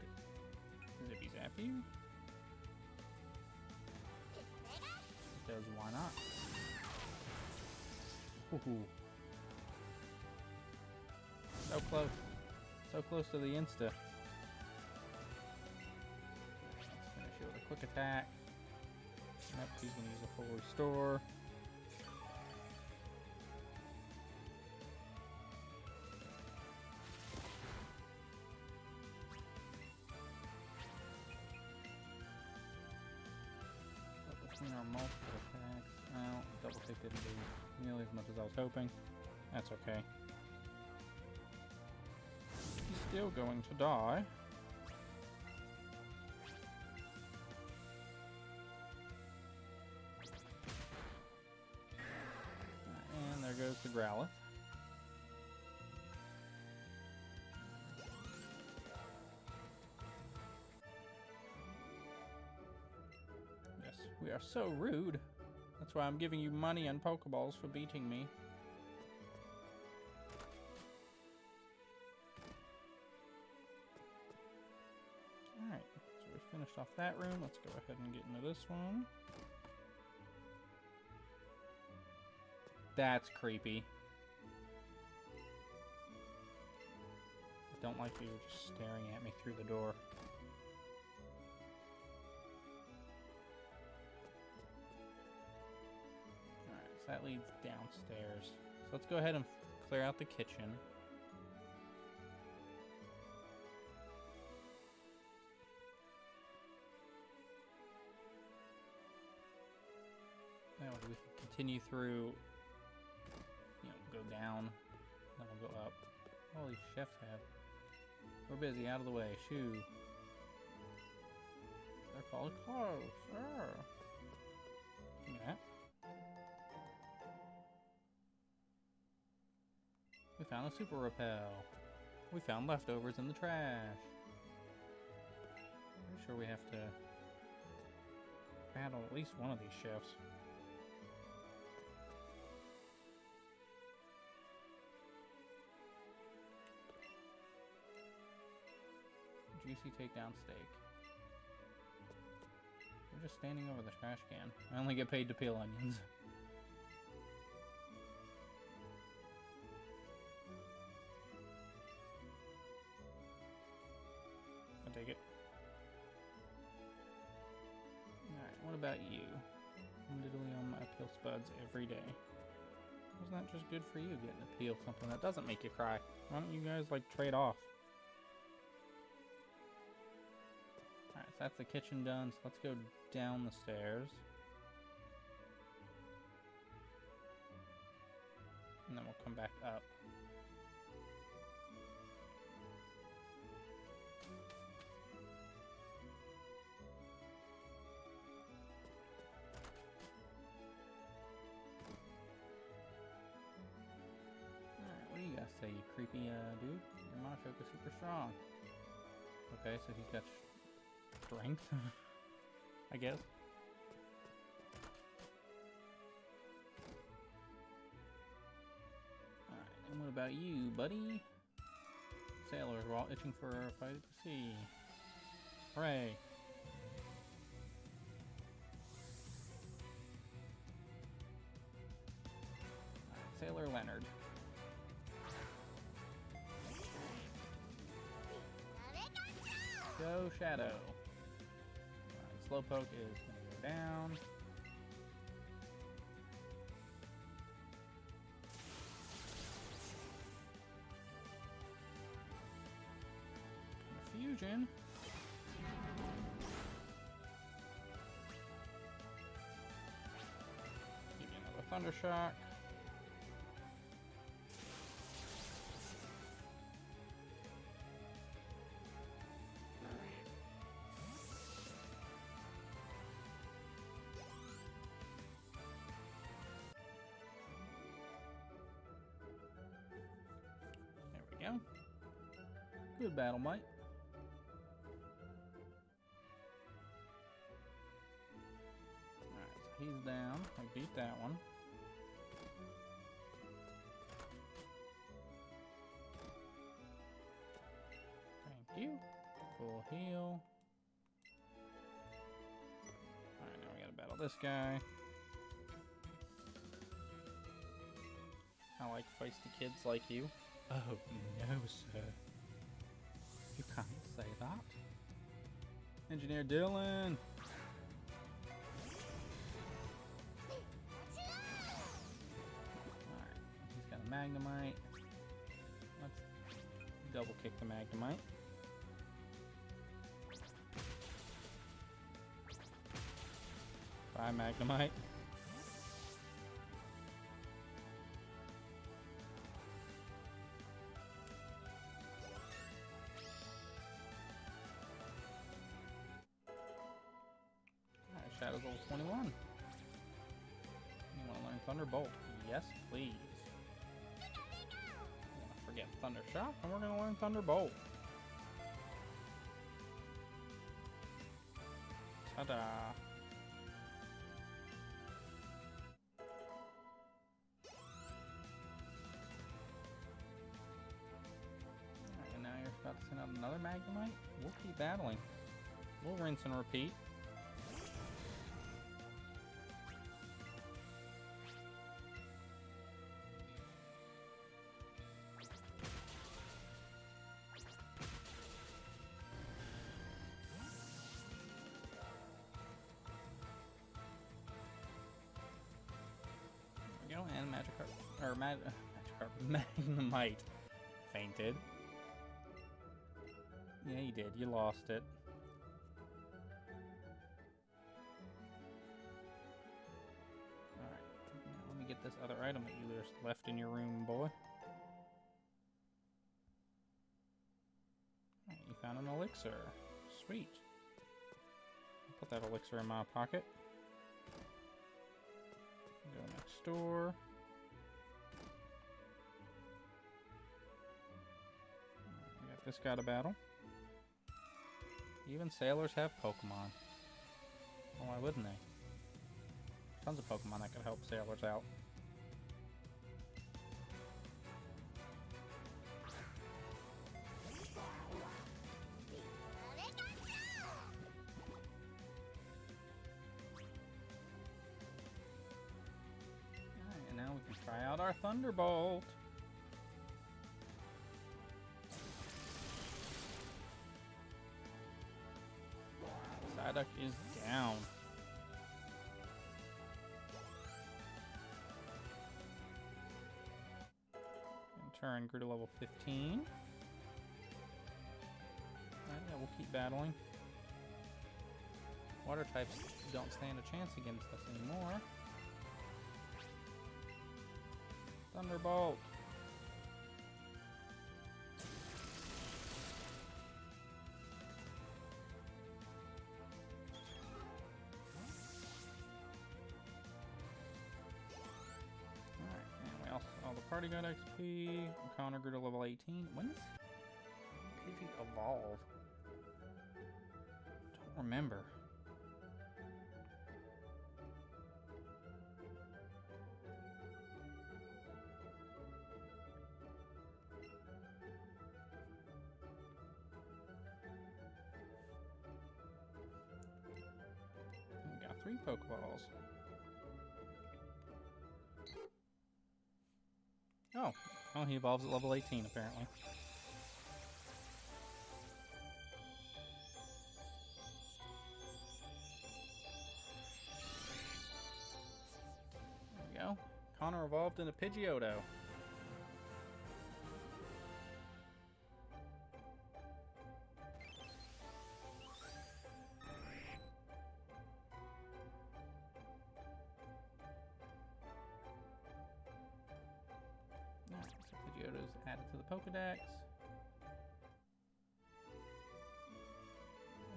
[SPEAKER 1] zippy zap you. Because why not? Ooh. So close. So close to the insta. Let's finish it with a quick attack. Yep, he's going to use a full restore. But between our multiple attacks, well, double kick didn't do nearly as much as I was hoping. That's okay. He's still going to die. There goes the Growlithe. Yes, we are so rude. That's why I'm giving you money and Pokeballs for beating me. Alright, so we finished off that room. Let's go ahead and get into this one. That's creepy. I don't like that you're just staring at me through the door. Alright, so that leads downstairs. So let's go ahead and clear out the kitchen. Now we can continue through. Go down, then we'll go up. All these chefs have. We're busy, out of the way. Shoo. They're called clothes. Give me that. We found a super repel. We found leftovers in the trash. Pretty sure we have to battle at least one of these chefs. Juicy takedown steak. We're just standing over the trash can. I only get paid to peel onions. I'll take it. Alright, what about you? I'm literally on my peel spuds every day. Isn't that just good for you, getting to peel something that doesn't make you cry? Why don't you guys, like, trade off? Alright, so that's the kitchen done, so let's go down the stairs. And then we'll come back up. Alright, what do you guys say, you creepy dude? Your Machoke is super strong. Okay, so he's got strength, I guess. Alright, and what about you, buddy? Sailors, we're all itching for a fight at the sea. Hooray! Alright, Sailor Leonard. Go Shadow. Slowpoke is going to go down. Fusion. Give me another Thunder Shock. Go. Good battle, mate. Alright, so he's down. I beat that one. Thank you. Full heal. Alright, now we gotta battle this guy. I like feisty kids like you. Oh, no, sir. You can't say that. Engineer Dylan! Alright, he's got a Magnemite. Let's double kick the Magnemite. Bye, Magnemite. Shadow's level 21. You want to learn Thunderbolt? Yes, please. You want to forget Thunder Shock, and we're going to learn Thunderbolt. Ta-da! Alright, and now you're about to send out another Magnemite? We'll keep battling. We'll rinse and repeat. And Magikarp, or Magikarp, Magnemite fainted. Yeah, you did. You lost it. Alright, now let me get this other item that you just left in your room, boy. Alright, you found an elixir. Sweet. I'll put that elixir in my pocket. Go next door. this guy to battle. Even sailors have Pokemon. Well, why wouldn't they? Tons of Pokemon that could help sailors out. Alright, and now we can try out our Thunderbolt. Psyduck is down. And turn grew to level 15. Alright, yeah, we'll keep battling. Water types don't stand a chance against us anymore. Thunderbolt. All the party got XP. Connor grew to level 18. When does Pidgey evolve? Don't remember. We got 3 Pokeballs. Oh, he evolves at level 18, apparently. There we go. Connor evolved into Pidgeotto. So Pidgeotto's added to the Pokedex.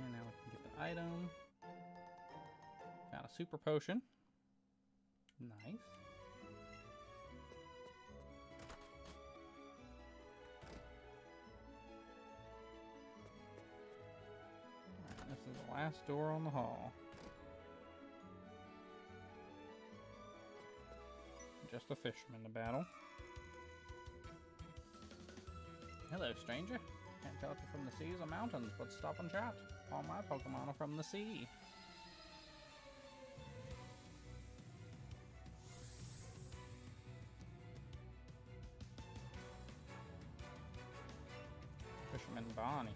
[SPEAKER 1] And now we can get the item. Found a super potion. Nice. Alright, this is the last door on the hall. Just a fisherman to battle. Hello, stranger. Can't tell if you're from the seas or mountains, but stop and chat. All my Pokemon are from the sea. Fisherman Bonnie.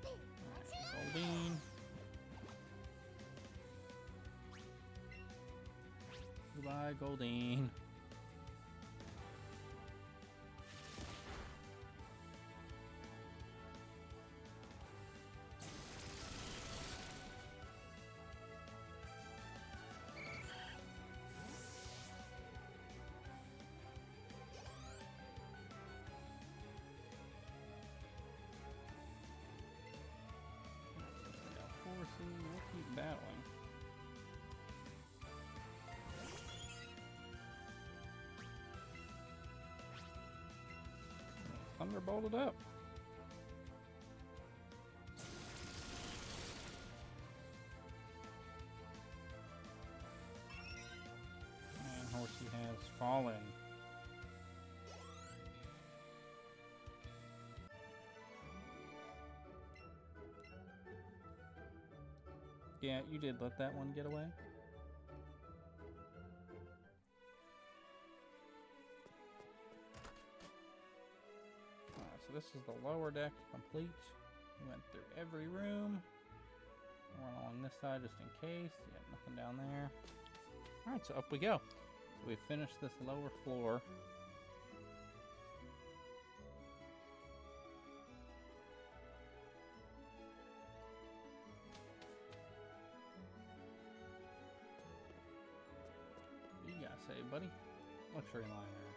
[SPEAKER 1] Alright, Goldeen. Goodbye, Goldeen. We'll keep battling. Thunderbolted up. And Horsey has fallen. Yeah, you did let that one get away. Alright, so this is the lower deck complete. We went through every room. One along this side just in case. Yeah, nothing down there. Alright, so up we go. So we finished this lower floor. What you gotta say, buddy? Luxury liner.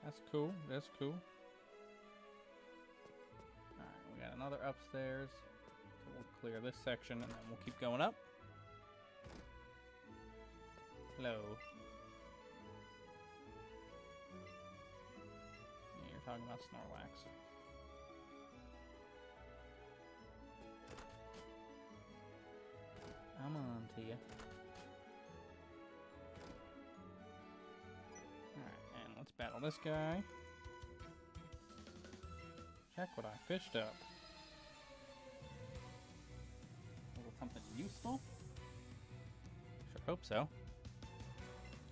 [SPEAKER 1] That's cool. That's cool. Alright, we got another upstairs. So we'll clear this section and then we'll keep going up. Hello. you're talking about Snorlax. I'm on to you. Alright, and let's battle this guy. Check what I fished up. Was it something useful? Sure hope so.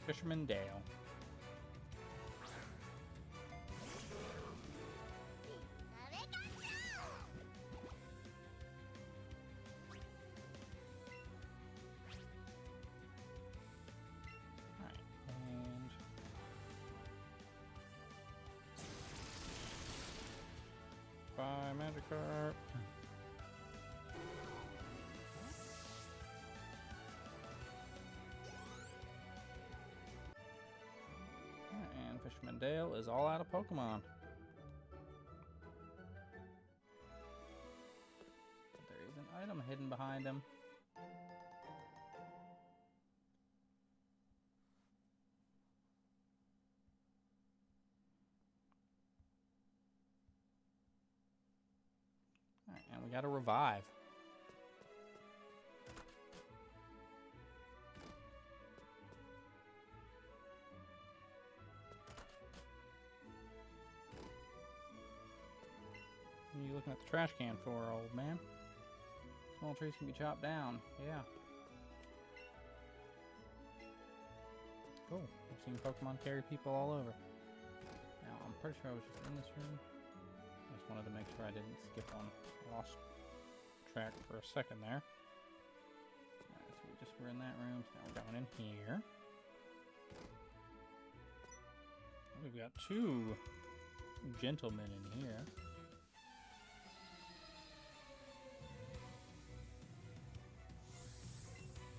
[SPEAKER 1] Fisherman Dale. Bye, Magikarp. And Fisherman Dale is all out of Pokemon. But there is an item hidden behind him. Alright, and we got a revive. What are you looking at the trash can for, old man? Small trees can be chopped down. Yeah. Cool. I've seen Pokemon carry people all over. Now, I'm pretty sure I was just in this room. I just wanted to make sure I didn't skip one. I lost track for a second there. Alright, so we just were in that room, so now we're going in here. We've got two gentlemen in here.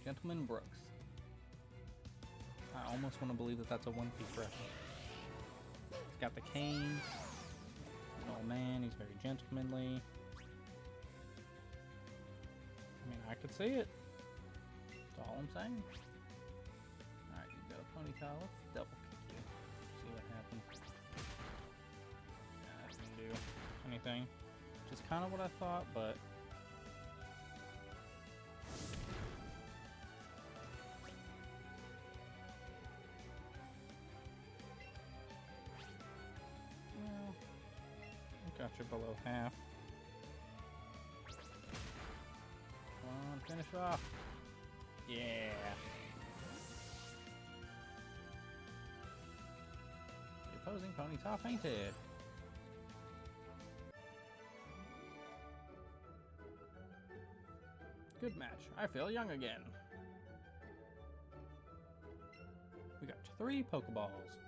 [SPEAKER 1] Gentleman Brooks. I almost want to believe that that's a One Piece reference. He's got the cane. An old man, he's very gentlemanly. I mean, I could see it. That's all I'm saying. Alright, you've got a ponytail. Let's double kick you. See what happens. Yeah, that doesn't do anything. Which is kind of what I thought, but... got you below half. Come on, finish off. Yeah. The opposing Ponyta fainted. Good match. I feel young again. We got 3 Pokeballs.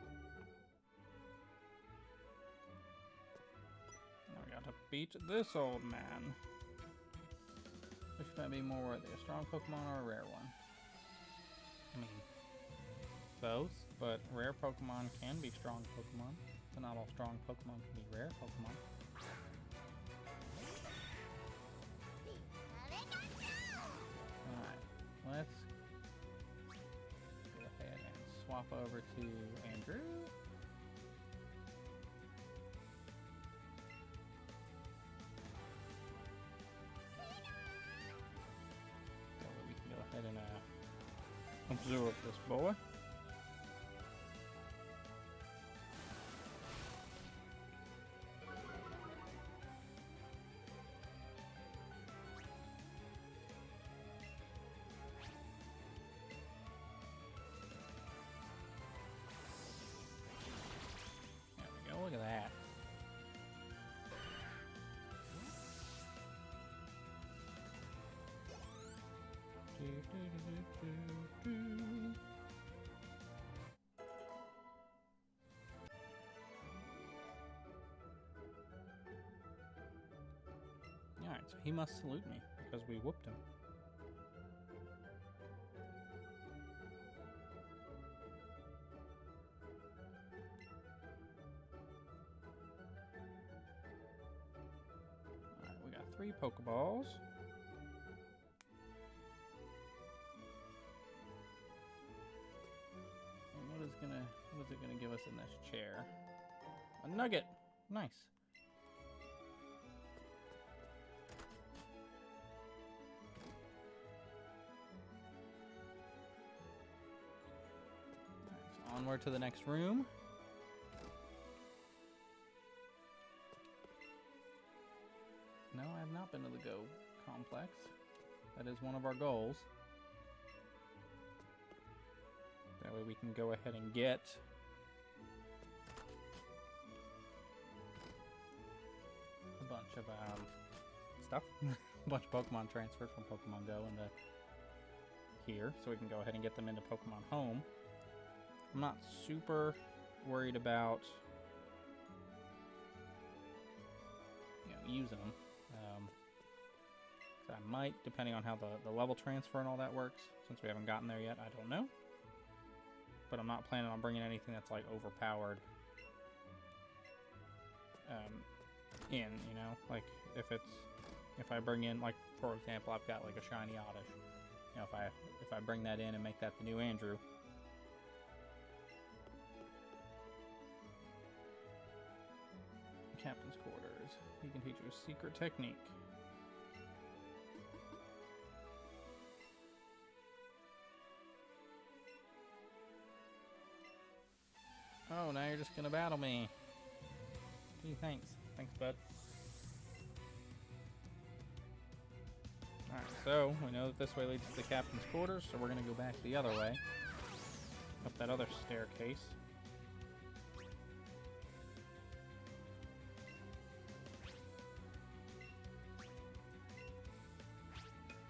[SPEAKER 1] To beat this old man. Which might be more worthy, a strong Pokemon or a rare one? I mean, both, but rare Pokemon can be strong Pokemon, but not all strong Pokemon can be rare Pokemon. Alright, let's go ahead and swap over to Andrew. And absorb this boy. There we go, look at that. Alright, so he must salute me because we whooped him. Alright, we got 3 Pokeballs. What is it gonna give us in this chair? A nugget! Nice. So onward to the next room. No, I have not been to the Go complex. That is one of our goals. That way we can go ahead and get a bunch of stuff. A bunch of Pokemon transferred from Pokemon Go into here, so we can go ahead and get them into Pokemon Home. I'm not super worried about using them. So I might, depending on how the level transfer and all that works, since we haven't gotten there yet, I don't know. But I'm not planning on bringing anything that's like overpowered in, you know, like if I bring in, like, for example, I've got like a shiny Oddish, you know, if I bring that in and make that the new Andrew, Captain's Quarters, he can teach you a secret technique. Oh, now you're just gonna battle me. Gee, thanks. Thanks, bud. Alright, so we know that this way leads to the Captain's Quarters, so we're gonna go back the other way. Up that other staircase.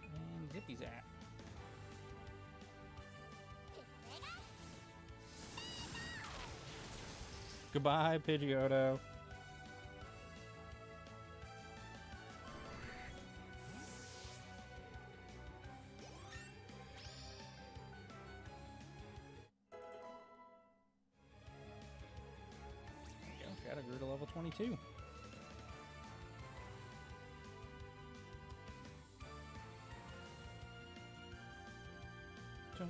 [SPEAKER 1] And Zippy Zap. Goodbye, Pidgeotto. Got a grew to level 22. Dun.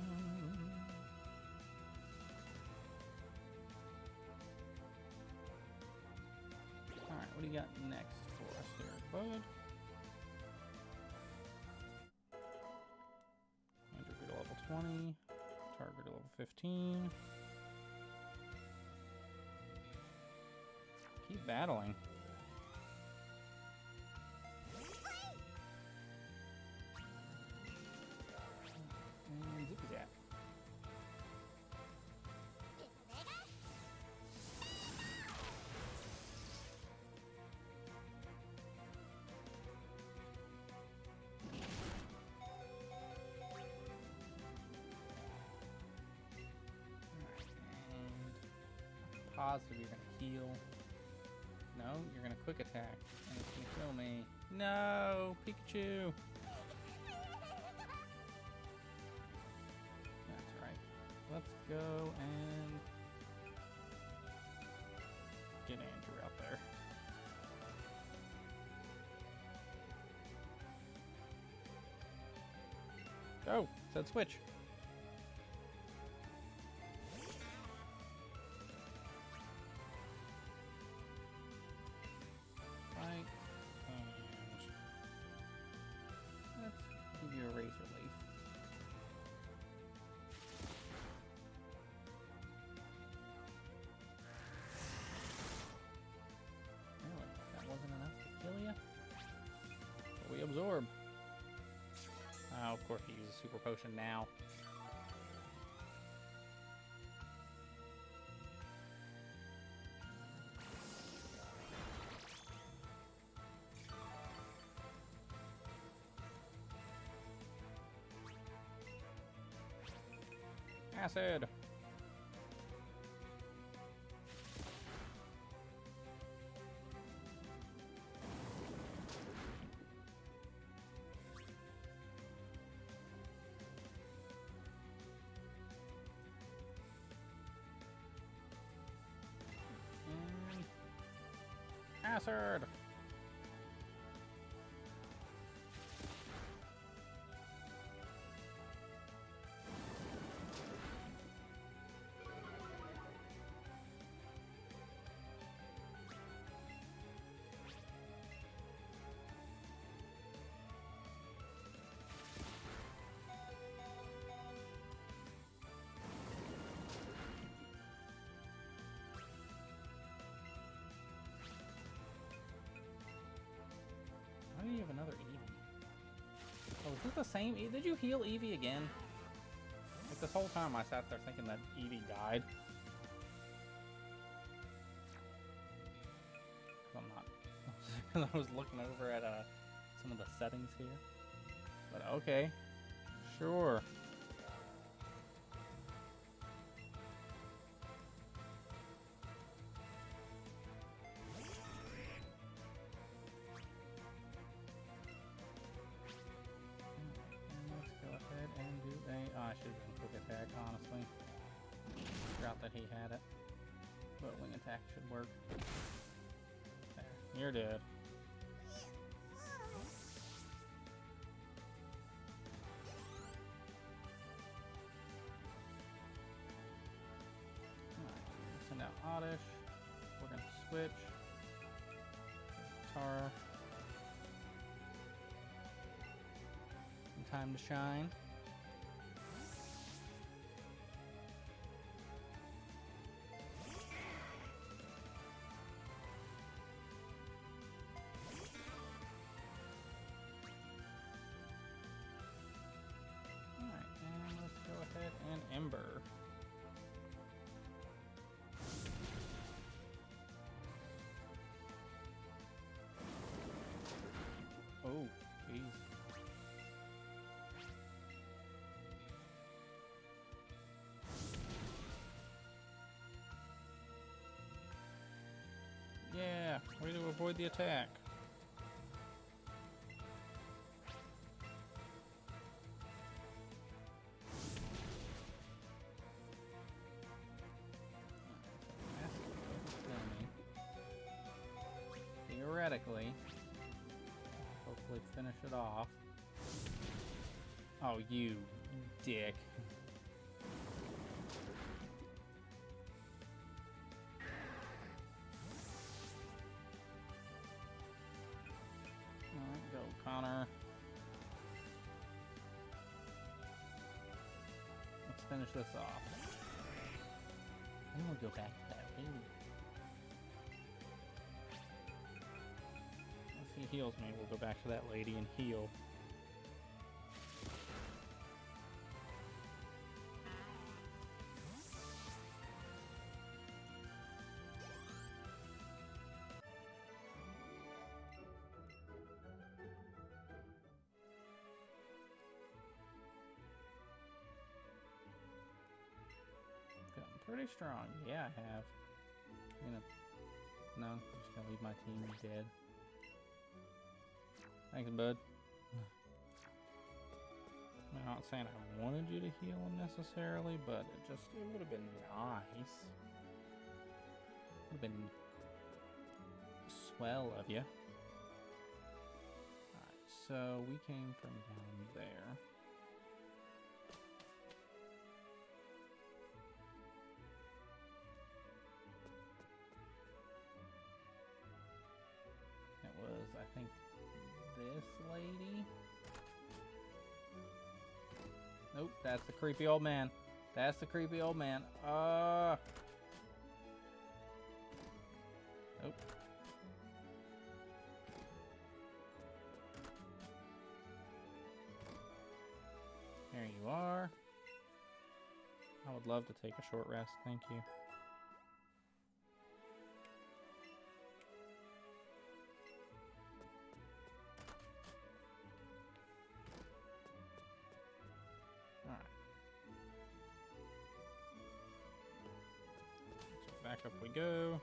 [SPEAKER 1] Alright, what do you got next for us here, bud? Andrew grew to level 20. Char grew to level 15. Keep battling. And Zippy Zap. Positive you're gonna heal. No, you're gonna quick attack and it's gonna kill me. No, Pikachu. That's right. Let's go and get Andrew out there. Go. Said switch. Give you a razor leaf. Really? That wasn't enough to kill you? But we absorb. Oh, of course he uses super potion now. Acid! And acid! same? Did you heal Eevee again? Like this whole time I sat there thinking that Eevee died. I'm not. I was looking over at some of the settings here. But okay. Sure. I should have been quick attack, honestly. Forgot that he had it. But wing attack should work. There. You're dead. Alright, send out Oddish. We're gonna switch. Tara. Time to shine. And Ember. Oh, jeez. Yeah, way to avoid the attack. Theoretically, hopefully finish it off. Oh, you dick. Alright, go Connor. Let's finish this off. I'm gonna go back to that way. If he heals me, we'll go back to that lady and heal. Gotten pretty strong. Yeah, I have. No, I'm just gonna leave my team dead. Thanks, bud. I'm not saying I wanted you to heal him necessarily, but it would have been nice. Would have been swell of you. Alright, so we came from down there. It was, I think, this lady. Nope, that's the creepy old man. That's the creepy old man. Nope. There you are. I would love to take a short rest, thank you. Back up we go.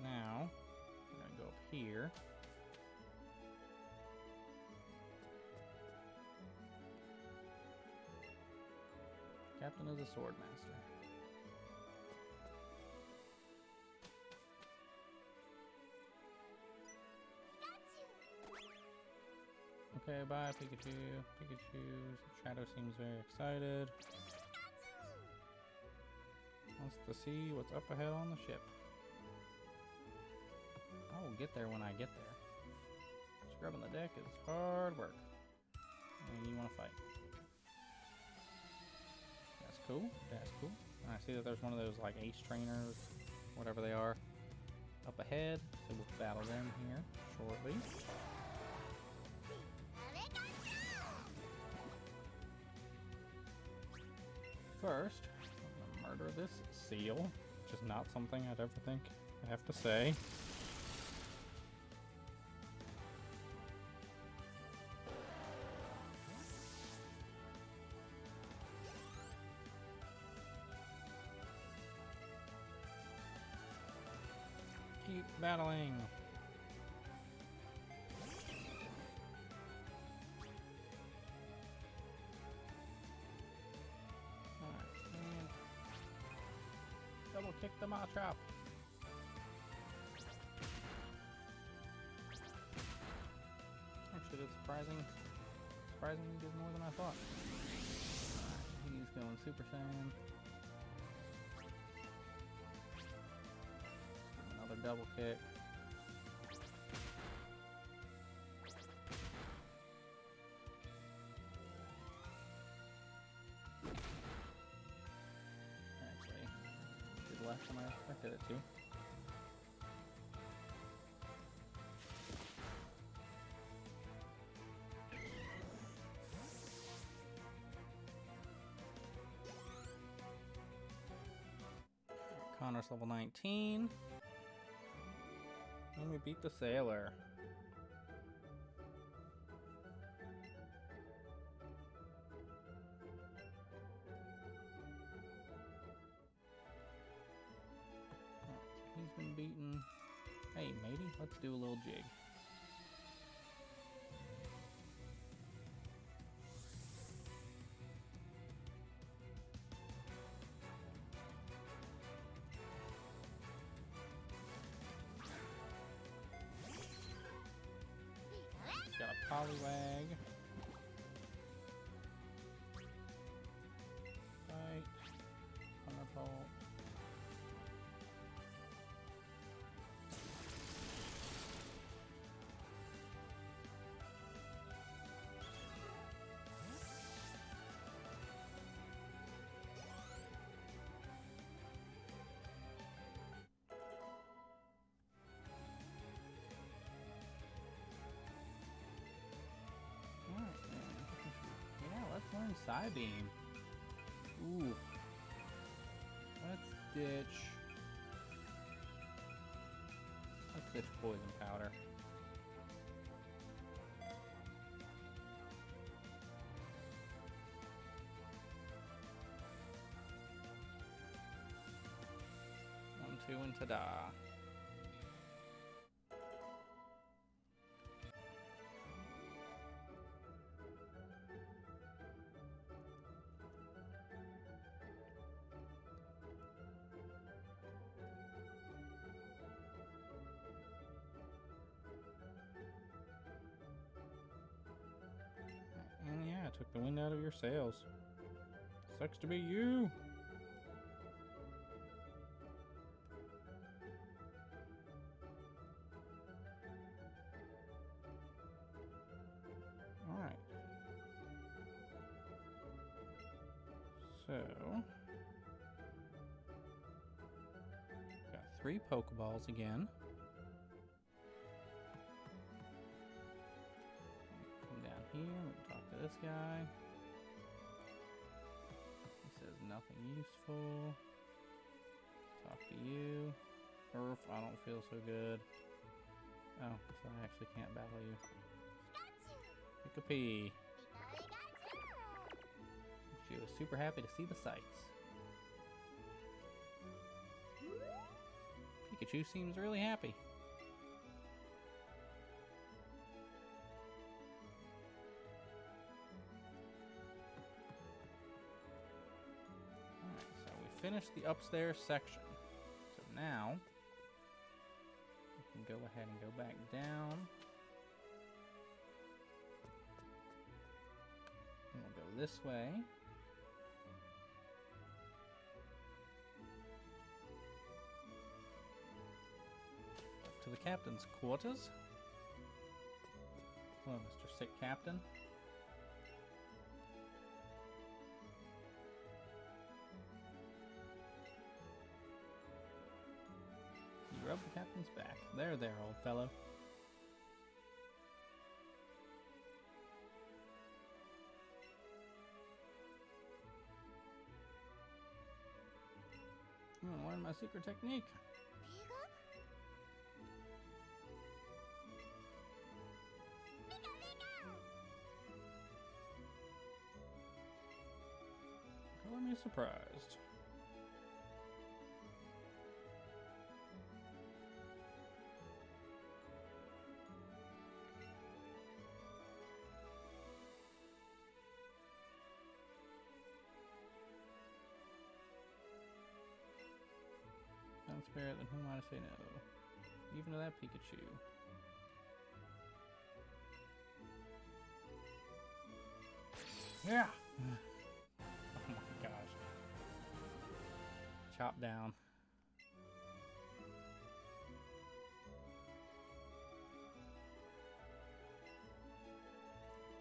[SPEAKER 1] Now, we're going to go up here. Captain is a sword master. Okay, bye Pikachu. Pikachu's shadow seems very excited. Wants to see what's up ahead on the ship. I will get there when I get there. Scrubbing the deck is hard work. And you want to fight. That's cool. That's cool. And I see that there's one of those like ace trainers, whatever they are, up ahead. So we'll battle them here shortly. first, I'm gonna murder this seal, which is not something I'd ever think I have to say. Keep battling. Double kick the Machop. Actually, that's surprisingly did more than I thought. Alright, he's going Super Saiyan. Another double kick. Less than I expected it to. Connor's level 19. And we beat the sailor. He's been beaten. Hey, matey, let's do a little jig. He's got a Poliwag. Fight. Thunderbolt. Learn Psybeam. Ooh. Let's ditch Poison Powder. One, two, and ta-da. And yeah, took the wind out of your sails. Sucks to be you. Alright. So, got 3 Pokeballs again. Come down here, we can talk to this guy. He says nothing useful. Talk to you. Earth, I don't feel so good. Oh, so I actually can't battle you. Pikachu. She was super happy to see the sights. Pikachu seems really happy. Alright, so we finished the upstairs section. So now, we can go ahead and go back down. And we'll go this way. Up to the captain's quarters. Hello, Mr. Sick Captain. You rub the captain's back. There, old fellow. I'm gonna learn my secret technique. Color me surprised. Spirit, then who am I to say no? Even to that Pikachu. Yeah! Oh my gosh. Chop down.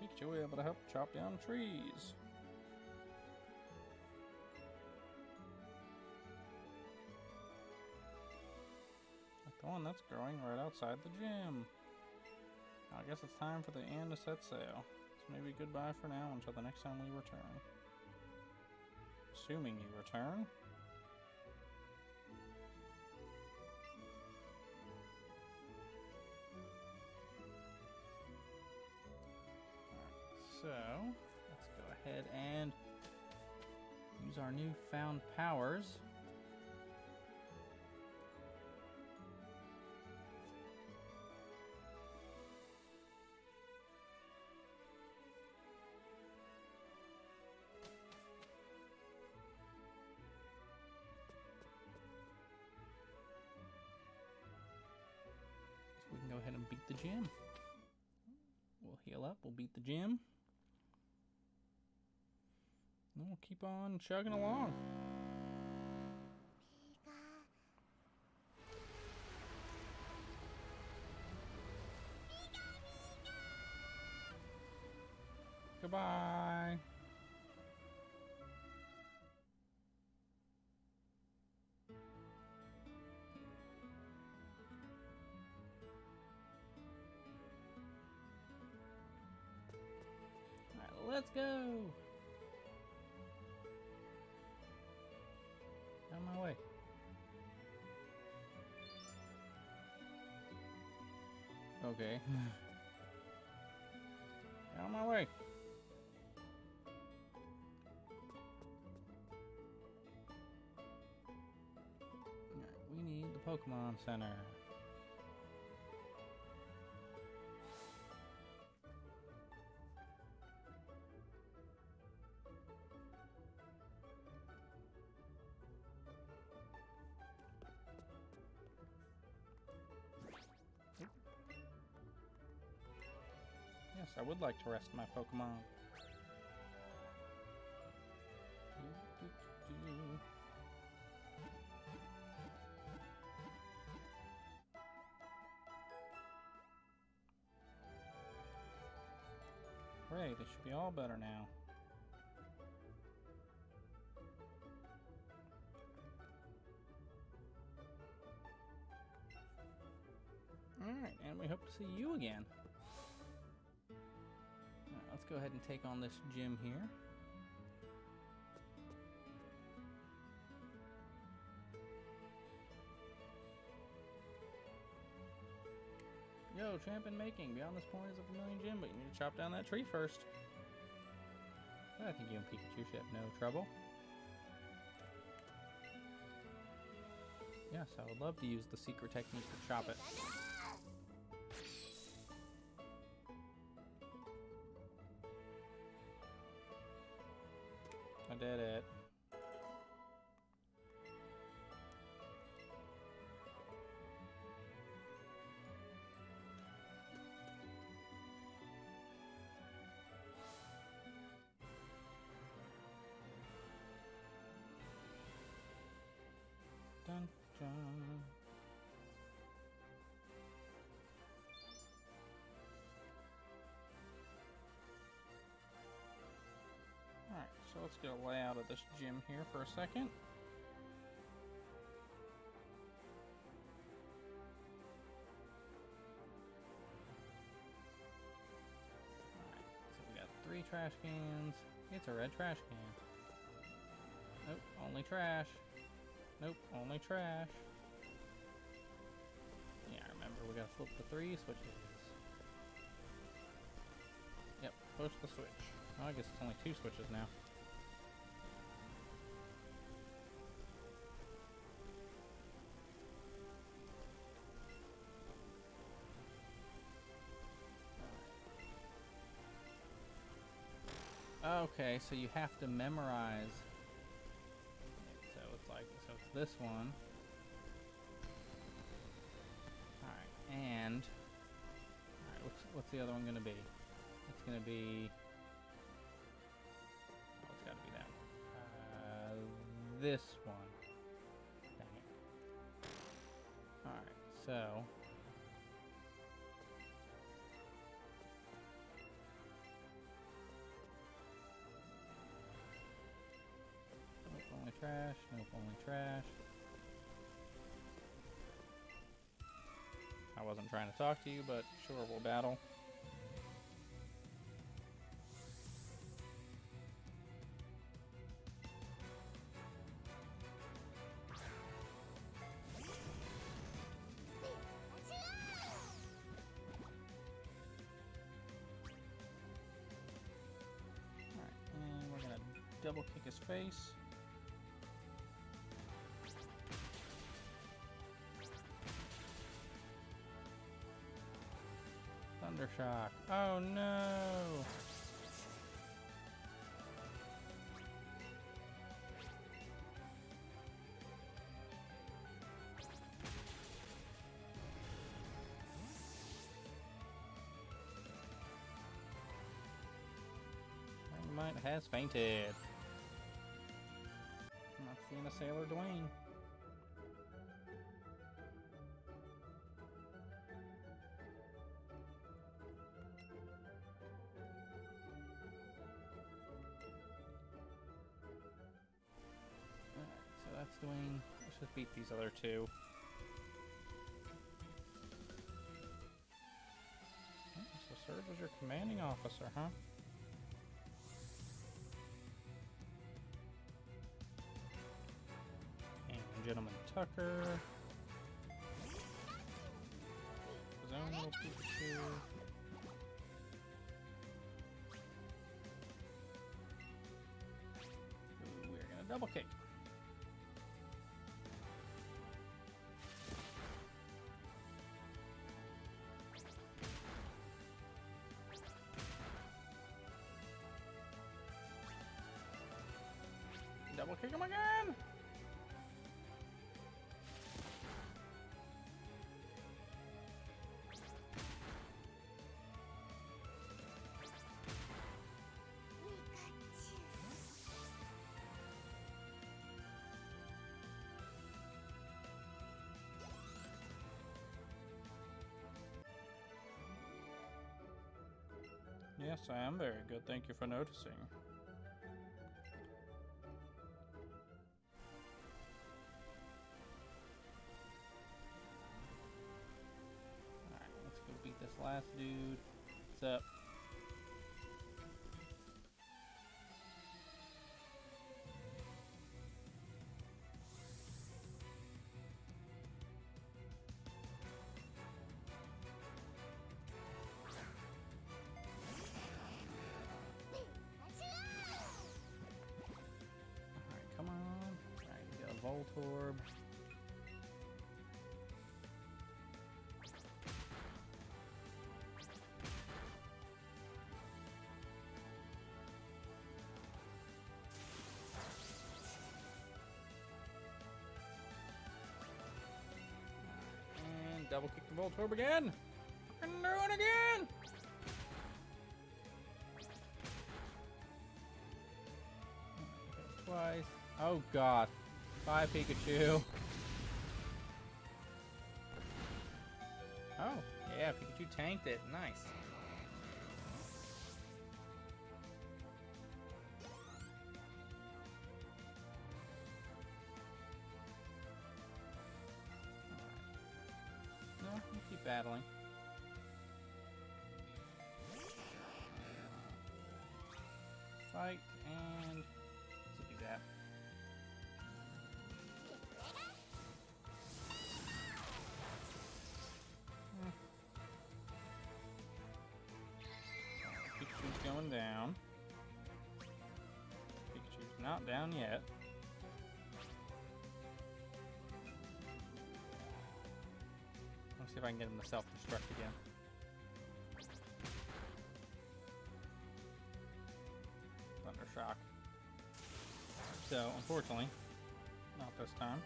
[SPEAKER 1] Pikachu able to help chop down trees. The one that's growing right outside the gym. I guess it's time for the end to set sail. So maybe goodbye for now until the next time we return. Assuming you return. Alright, so let's go ahead and use our newfound powers. We can go ahead and beat the gym. We'll heal up, we'll beat the gym. And we'll keep on chugging along. Goodbye. Let's go! Out of my way. Okay. Out of my way. Alright, we need the Pokemon Center. Yes, I would like to rest my Pokemon. Great, it should be all better now. Alright, and we hope to see you again. Let's go ahead and take on this gym here. Yo, champion making. Beyond this point is a familiar gym, but you need to chop down that tree first. I think you and Pikachu should have no trouble. Yes, I would love to use the secret technique to chop it. I did it. Dun, dun. Alright, so let's get a layout of this gym here for a second. Alright, so we got 3 trash cans. It's a red trash can. Nope, only trash. Nope, only trash. Yeah, remember, we gotta flip the 3 switches. Yep, push the switch. Oh, I guess it's only 2 switches now. Okay, so you have to memorize. So it's like, so it's this one. Alright, and... Alright, what's the other one gonna be? It's gonna be... Oh, it's gotta be that one. This one. Dang it. Alright, so... Only trash, nope, only trash. I wasn't trying to talk to you, but sure, we'll battle. Alright, and we're gonna double kick his face. Thundershock. Oh no! Dynamite has fainted. I'm not seeing a Sailor Dwayne. That's doing... Let's just beat these other 2. Oh, so serve as your commanding officer, huh? And Gentleman Tucker. His own little Pikachu. Ooh, we're gonna double kick. Double kick him again! Yes, I am very good. Thank you for noticing. Beat this last dude. What's up? Alright, come on. Alright, we got a Voltorb. Double kick the Voltorb again! I can do it again! Twice. Oh god. Bye, Pikachu. Oh, yeah, Pikachu tanked it. Nice. No, you keep battling. Fight and zippy zap. not down yet. Let's see if I can get him to self-destruct again. Thunder shock. So, unfortunately, not this time.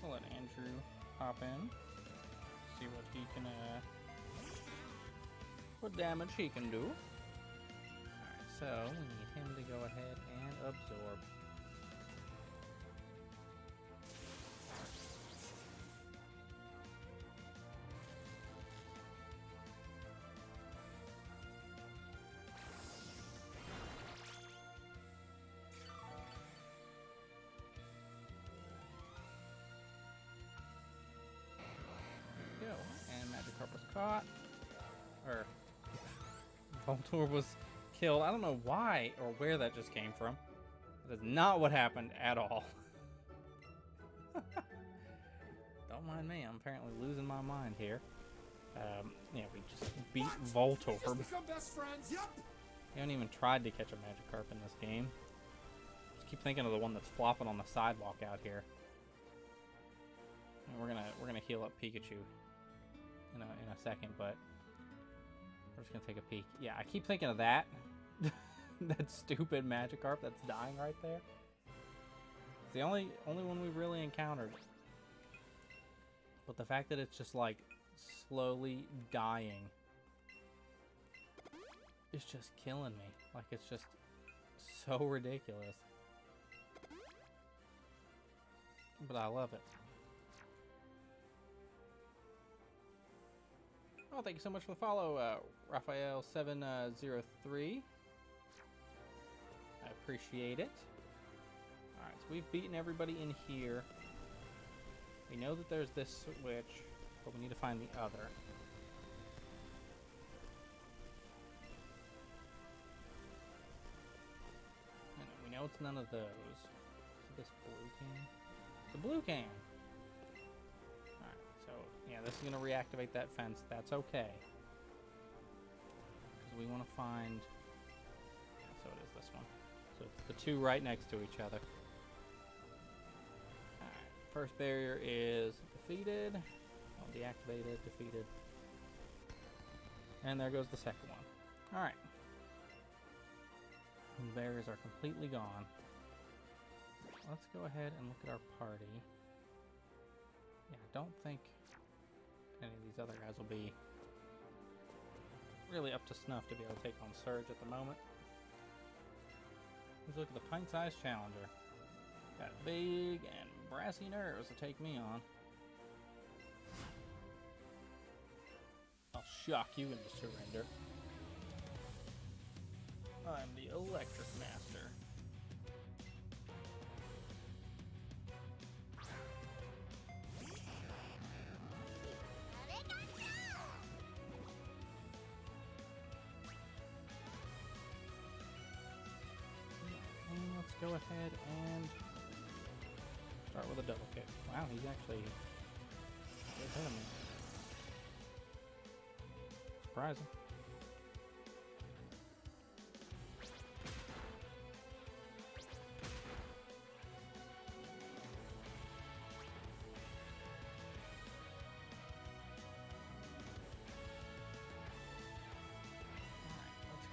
[SPEAKER 1] We'll let Andrew hop in, see what he can, what damage he can do. Alright, so we need him to go ahead and absorb. Go. And Magikarp was caught. Or Voltorb was killed. I don't know why or where that just came from. That is not what happened at all. Don't mind me. I'm apparently losing my mind here. Yeah, we just beat Voltorb.
[SPEAKER 2] Become best friends. Yep.
[SPEAKER 1] We haven't even tried to catch a Magikarp in this game. Just keep thinking of the one that's flopping on the sidewalk out here. And we're gonna heal up Pikachu in a second, but we're just gonna take a peek. Yeah, I keep thinking of that. That stupid Magikarp that's dying right there. It's the only one we really encountered. But the fact that it's just like slowly dying is just killing me. Like, it's just so ridiculous. But I love it. Oh, thank you so much for the follow, Raphael703. I appreciate it. Alright, so we've beaten everybody in here. We know that there's this switch, but we need to find the other. And we know it's none of those. Is this blue can? It's a blue can! Alright, so yeah, this is going to reactivate that fence. That's okay. Because we want to find... Yeah, so it is this one. So it's the two right next to each other. Alright, first barrier is defeated. Well, deactivated, defeated. And there goes the second one. Alright. The barriers are completely gone. Let's go ahead and look at our party. Yeah, I don't think any of these other guys will be really up to snuff to be able to take on Surge at the moment. Let's look at the pint-sized challenger. Got big and brassy nerves to take me on. I'll shock you into surrender. I'm the Electric Master. And let's go ahead and start with a double kick. Wow, he's actually ahead of me. Surprising.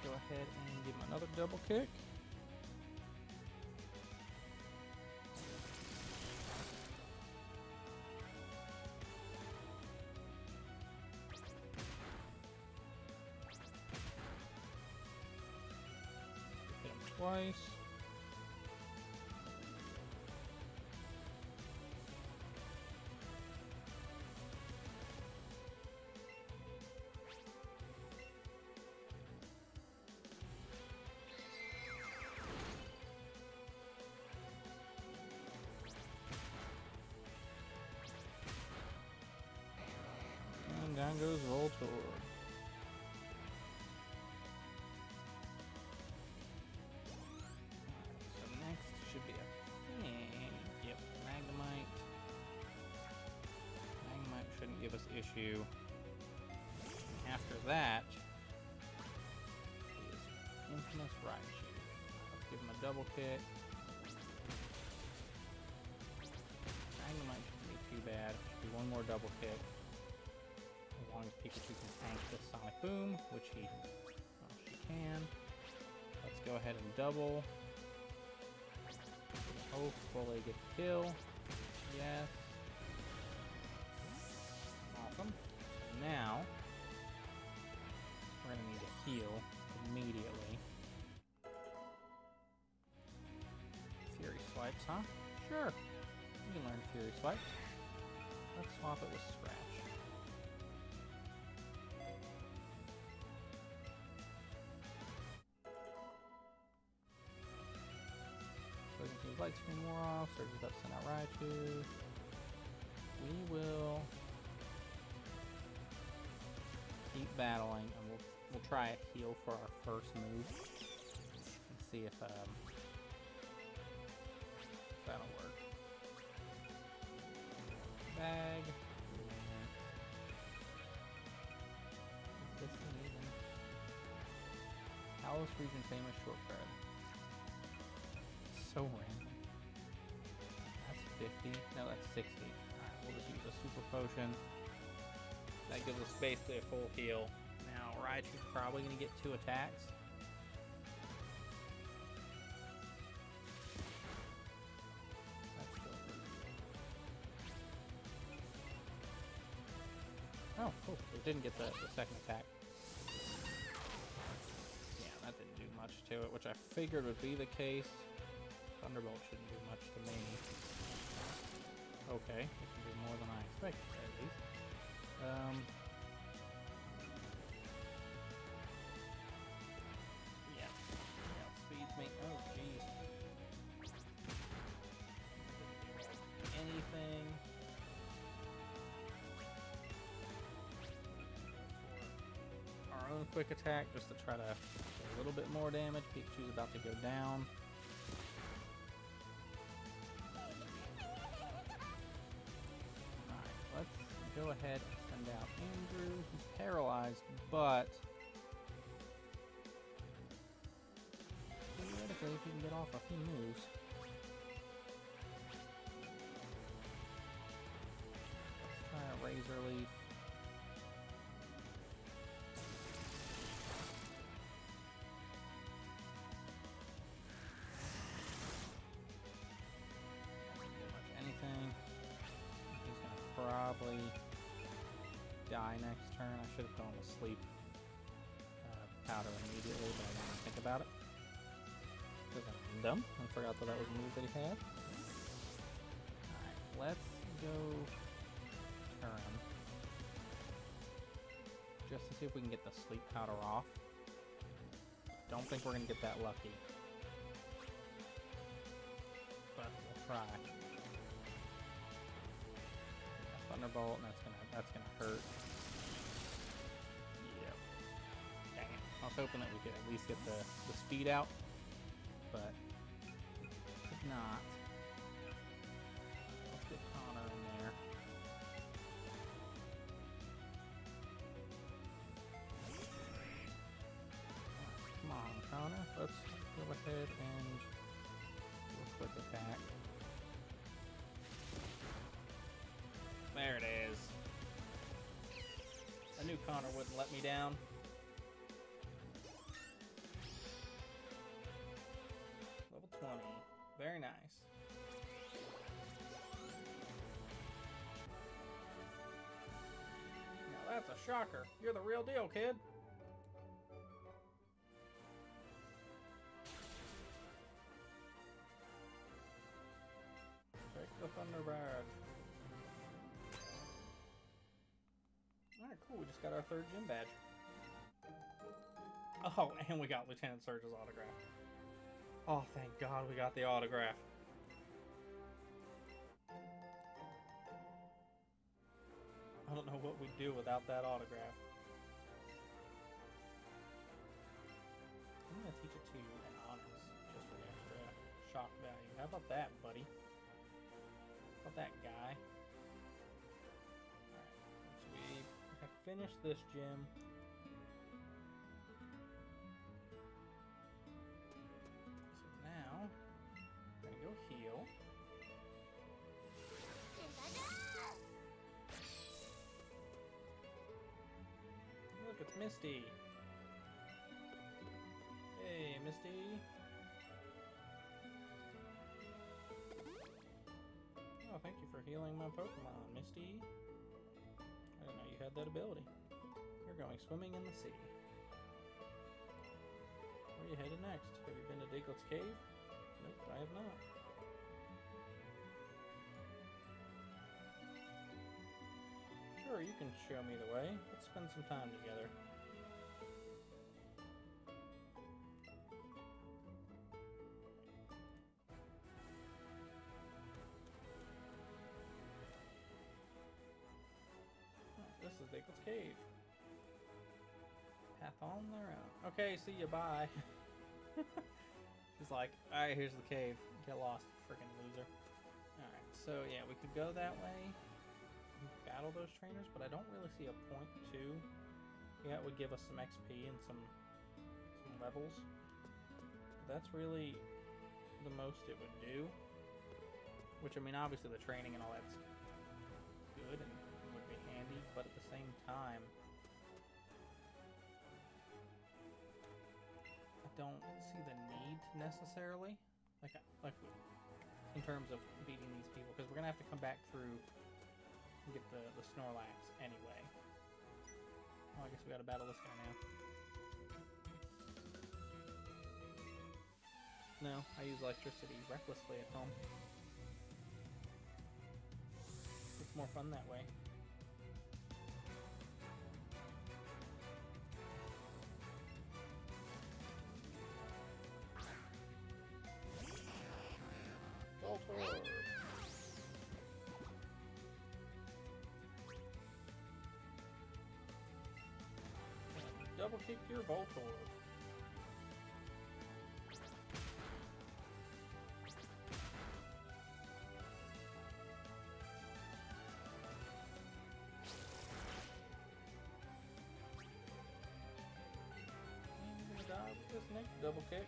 [SPEAKER 1] Go ahead and give him another double kick. Hit him twice. And down goes Voltorb. give us issue. After that is Infamous Raichu. Let's give him a double kick. Magnemite shouldn't be too bad. Should be one more double kick. As long as Pikachu can tank this Sonic Boom, which she can. Let's go ahead and double. Hopefully get the kill. Yes. Awesome. So now we're gonna need to heal immediately. Fury Swipes, huh? Sure. You can learn Fury Swipes. Let's swap it with Scratch. His light screen wore off, surges up, send out Raichu. We will keep battling, and we'll try a heal for our first move and see if that'll work. Bag. Is this one even? Kalos region famous shortcut. So random. That's 50. No, that's 60. Alright, we'll just use a super potion. That gives us basically a full heal. Now, Raichu's probably going to get 2 attacks. That's still pretty good. Oh, cool. So it didn't get the second attack. Yeah, that didn't do much to it, which I figured would be the case. Thunderbolt shouldn't do much to me. Okay, it can do more than I expected, at least. Yeah, speeds me. Oh, jeez. Anything. Our own quick attack, just to try to do a little bit more damage. Pikachu's about to go down. Go ahead and send out Andrew. He's paralyzed, but theoretically, if he can get off a few moves. Let's try a Razor Leaf. Doesn't do much anything. He's gonna probably die next turn. I should have gone with Sleep Powder immediately, but I didn't even think about it. Because I'm dumb and forgot that that was a move that he had. Alright, let's go turn. Just to see if we can get the Sleep Powder off. Don't think we're going to get that lucky. But we'll try. Thunderbolt, and that's gonna hurt. Yep. Dang it. I was hoping that we could at least get the speed out, but could not. Let's get Connor in there. Right, come on, Connor. Let's go ahead and do a quick attack. There it is. I knew Connor wouldn't let me down. Level 20. Very nice. Now that's a shocker. You're the real deal, kid. Take the Thunder Badge. Alright, cool. We just got our 3rd gym badge. Oh, and we got Lieutenant Surge's autograph. Oh, thank God we got the autograph. I don't know what we'd do without that autograph. I'm going to teach it to you in honors, just for the extra shock value. How about that, buddy? How about that, guy? finish this gym. So now, I'm gonna go heal. Look, it's Misty. Hey, Misty. Oh, thank you for healing my Pokemon, Misty. I didn't know you had that ability. You're going swimming in the sea. Where are you headed next? Have you been to Diglett's cave? Nope, I have not. Sure, you can show me the way. Let's spend some time together. This is Diglett's cave. Path on their own. Okay, see you, bye. He's like, alright, here's the cave. Get lost, freaking loser. Alright, so yeah, we could go that way. Battle those trainers, but I don't really see a point to. Yeah, it would give us some XP and some levels. That's really the most it would do. Which, I mean, obviously the training and all that's good and would be handy, but at the same time, I don't see the need necessarily, like in terms of beating these people, because we're gonna have to come back through and get the Snorlax anyway. Oh, I guess we gotta battle this guy now. No, I use electricity recklessly at home. It's more fun that way. Voltorb! Double kick your Voltorb. Die with this next double kick.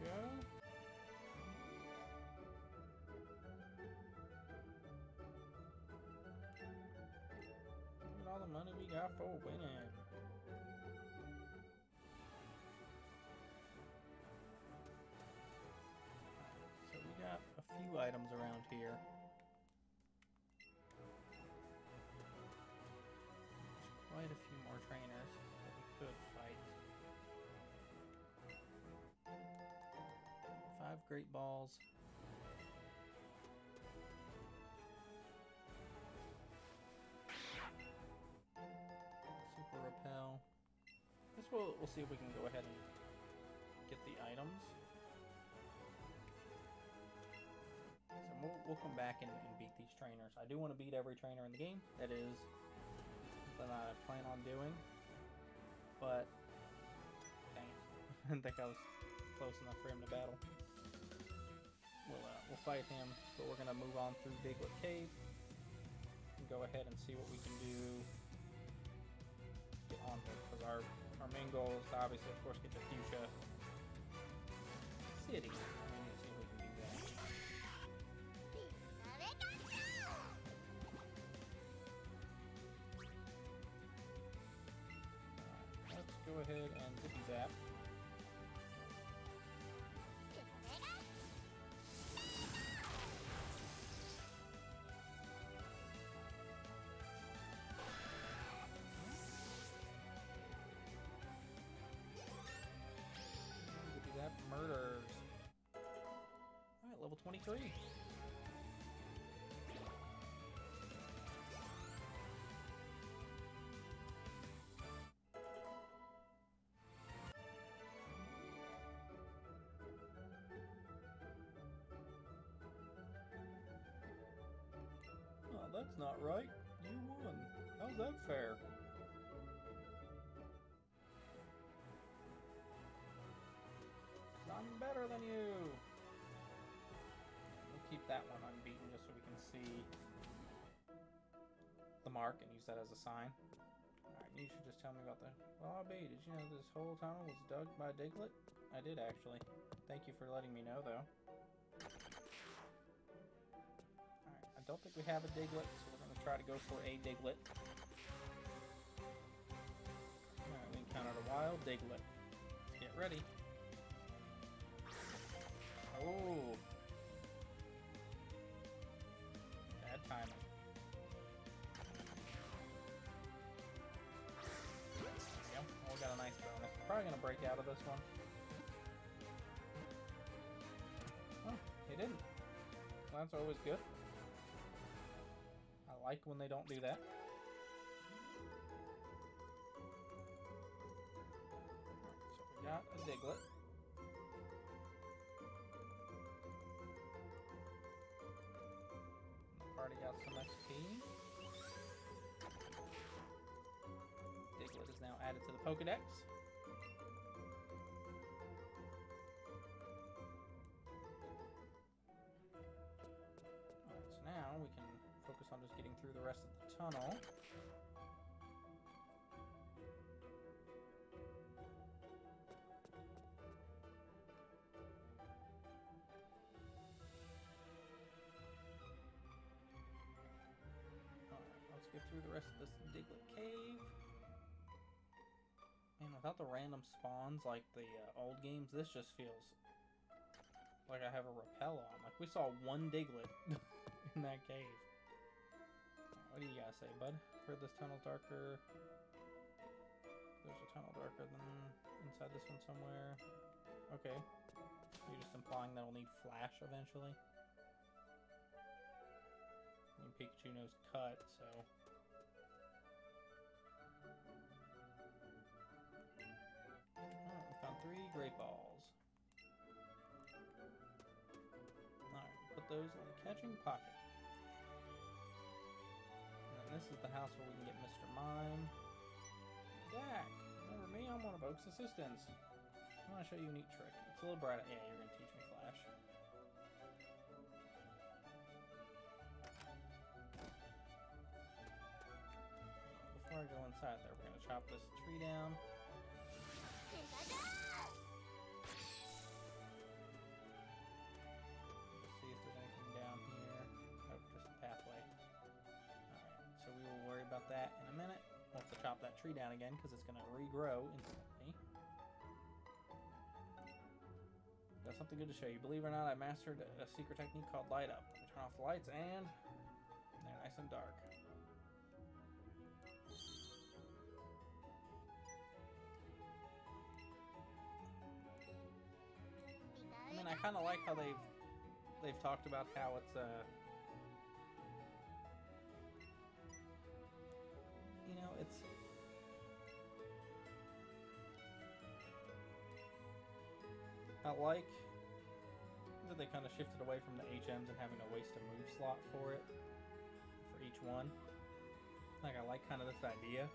[SPEAKER 1] Go. Look at all the money we got for winning. So we got a few items around here. There's quite a few more trainers that we could fight. 5 Great Balls. Super Repel. I guess we'll see if we can go ahead and get the items. So we'll come back and beat these trainers. I do want to beat every trainer in the game. That is something I plan on doing. But dang it. I didn't think I was close enough for him to battle. We'll fight him, but we're gonna move on through Diglett Cave and go ahead and see what we can do. Get on with, because our main goal is to obviously, of course, get to Fuchsia City. We need to see if we can do that. Let's go ahead and zippy zap. That murders. Alright, level 23. Oh, that's not right. You won. How's that fair? I'm better than you. We'll keep that one unbeaten just so we can see the mark and use that as a sign. Alright, you should just tell me about the lobby. Did you know this whole tunnel was dug by Diglett? I did, actually. Thank you for letting me know, though. Alright, I don't think we have a Diglett, so we're going to try to go for a Diglett. Alright, we encountered a wild Diglett. Get ready. Oh! Bad timing. We got a nice bonus. Probably gonna break out of this one. Oh, he didn't. Well, that's always good. I like when they don't do that. So we got a Diglett. The party got some XP. Diglett is now added to the Pokedex. Alright, so now we can focus on just getting through the rest of the tunnel. Alright, let's get through the rest of this Diglett cave. Man, without the random spawns like the old games, this just feels like I have a rappel on. Like, we saw one Diglett in that cave. What do you guys say, bud? Heard this tunnel's darker. There's a tunnel darker than inside this one somewhere. Okay. You're just implying that we'll need Flash eventually. I mean, Pikachu knows Cut, so... Found 3 Great Balls. Alright, put those in the catching pocket. And then this is the house where we can get Mr. Mime. Dak! Remember me? I'm one of Oak's assistants. I want to show you a neat trick. It's a little bright. Yeah, you're going to teach me Flash. Before I go inside there, we're going to chop this tree down. About that in a minute. We'll have to chop that tree down again because it's going to regrow instantly. Got something good to show you. Believe it or not, I mastered a secret technique called light up. We turn off the lights and they're nice and dark. I mean, I kind of like how they've talked about how it's you know, it's... I like that they kind of shifted away from the HMs and having to waste a move slot for it, for each one. Like, I like kind of this idea.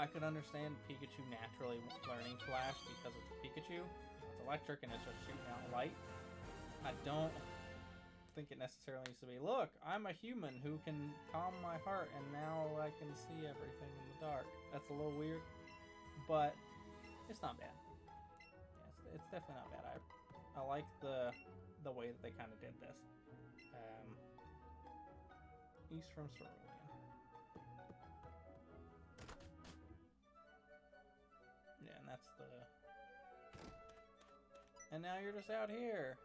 [SPEAKER 1] I could understand Pikachu naturally learning Flash because it's Pikachu. It's electric and it's just shooting out light. I don't think it necessarily needs to be, look, I'm a human who can calm my heart and now I can see everything in the dark. That's a little weird, but it's not bad. Yeah, it's definitely not bad. I like the way that they kind of did this. East from Cerulean. Yeah, and that's the... And now you're just out here.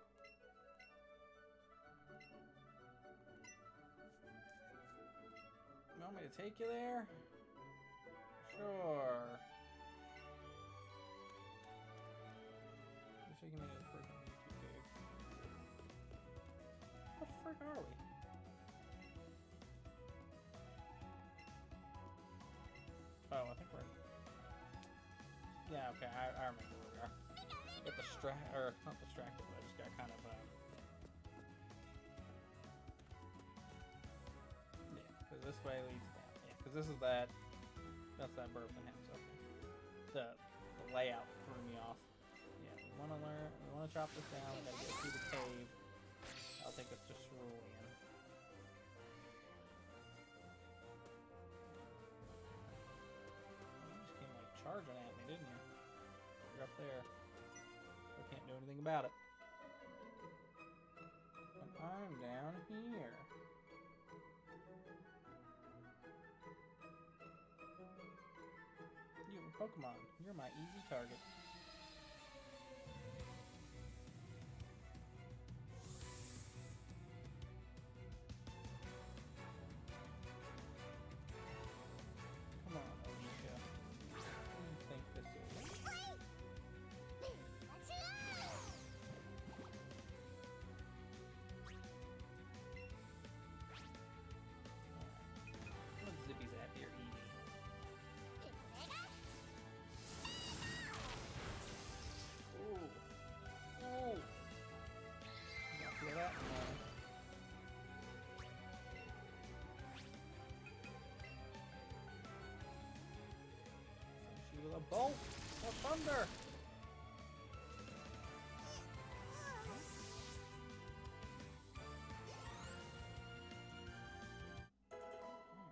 [SPEAKER 1] You want me to take you there? Sure. You're taking me to the freaking YouTube cave. What the frick are we? Oh, I think we're in... Yeah, okay, I remember where we are. Get or not distracted, but I just got kind of, yeah, because this way leads down. Yeah, because this is that's that Burpin house. Okay. The layout threw me off. We wanna chop this down. We gotta get through the cave. I'll take us to Cerulean. You just came like charging at me, didn't you? You're up there. I can't do anything about it. And I'm down here. You have a Pokemon. You're my easy target. Come on, Alicia. What do you think this is? What Zippy's at here eating? Oh! You feel that? No. She with a bolt of thunder!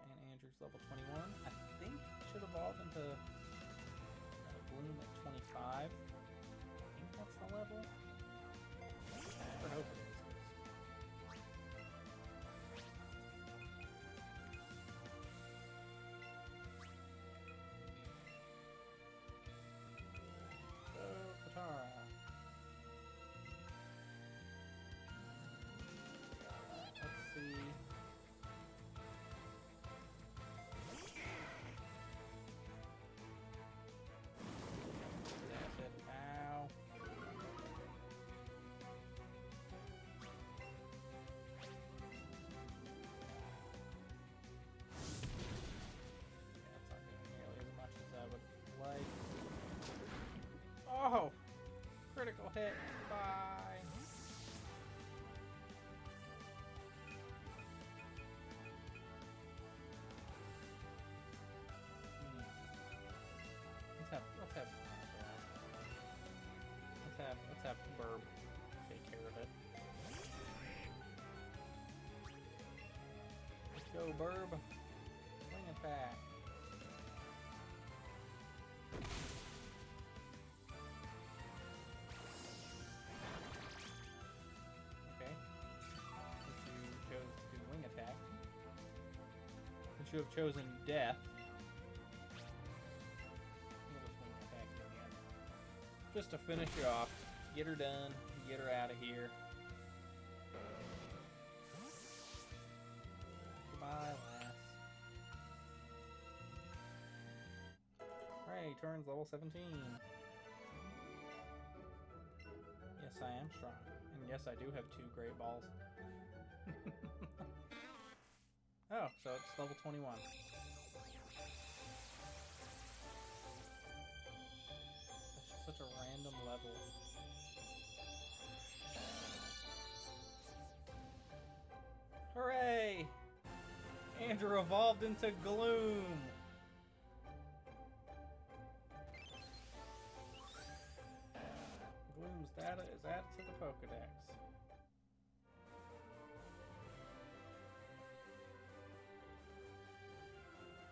[SPEAKER 1] And Andrew's level 21. I think he should evolve into Bloom at 25. I think that's the level. We're hoping this is. So, Katara. Let's see. That's it. Ow. That's not doing nearly as much as I would like. Oh! Critical hit. Bye. Let's have Burb take care of it. Let's go, Burb. Swing it back. Okay. Since you chose to do wing attack. Since you have chosen death. We'll just wing attack you again. Just to finish you off. Get her done. Get her out of here. Goodbye, lass. Hooray, turns level 17. Yes, I am strong. And yes, I do have 2 great balls. Oh, so it's level 21. That's such a random level. Hooray! Andrew evolved into Gloom! Gloom's data is added to the Pokedex.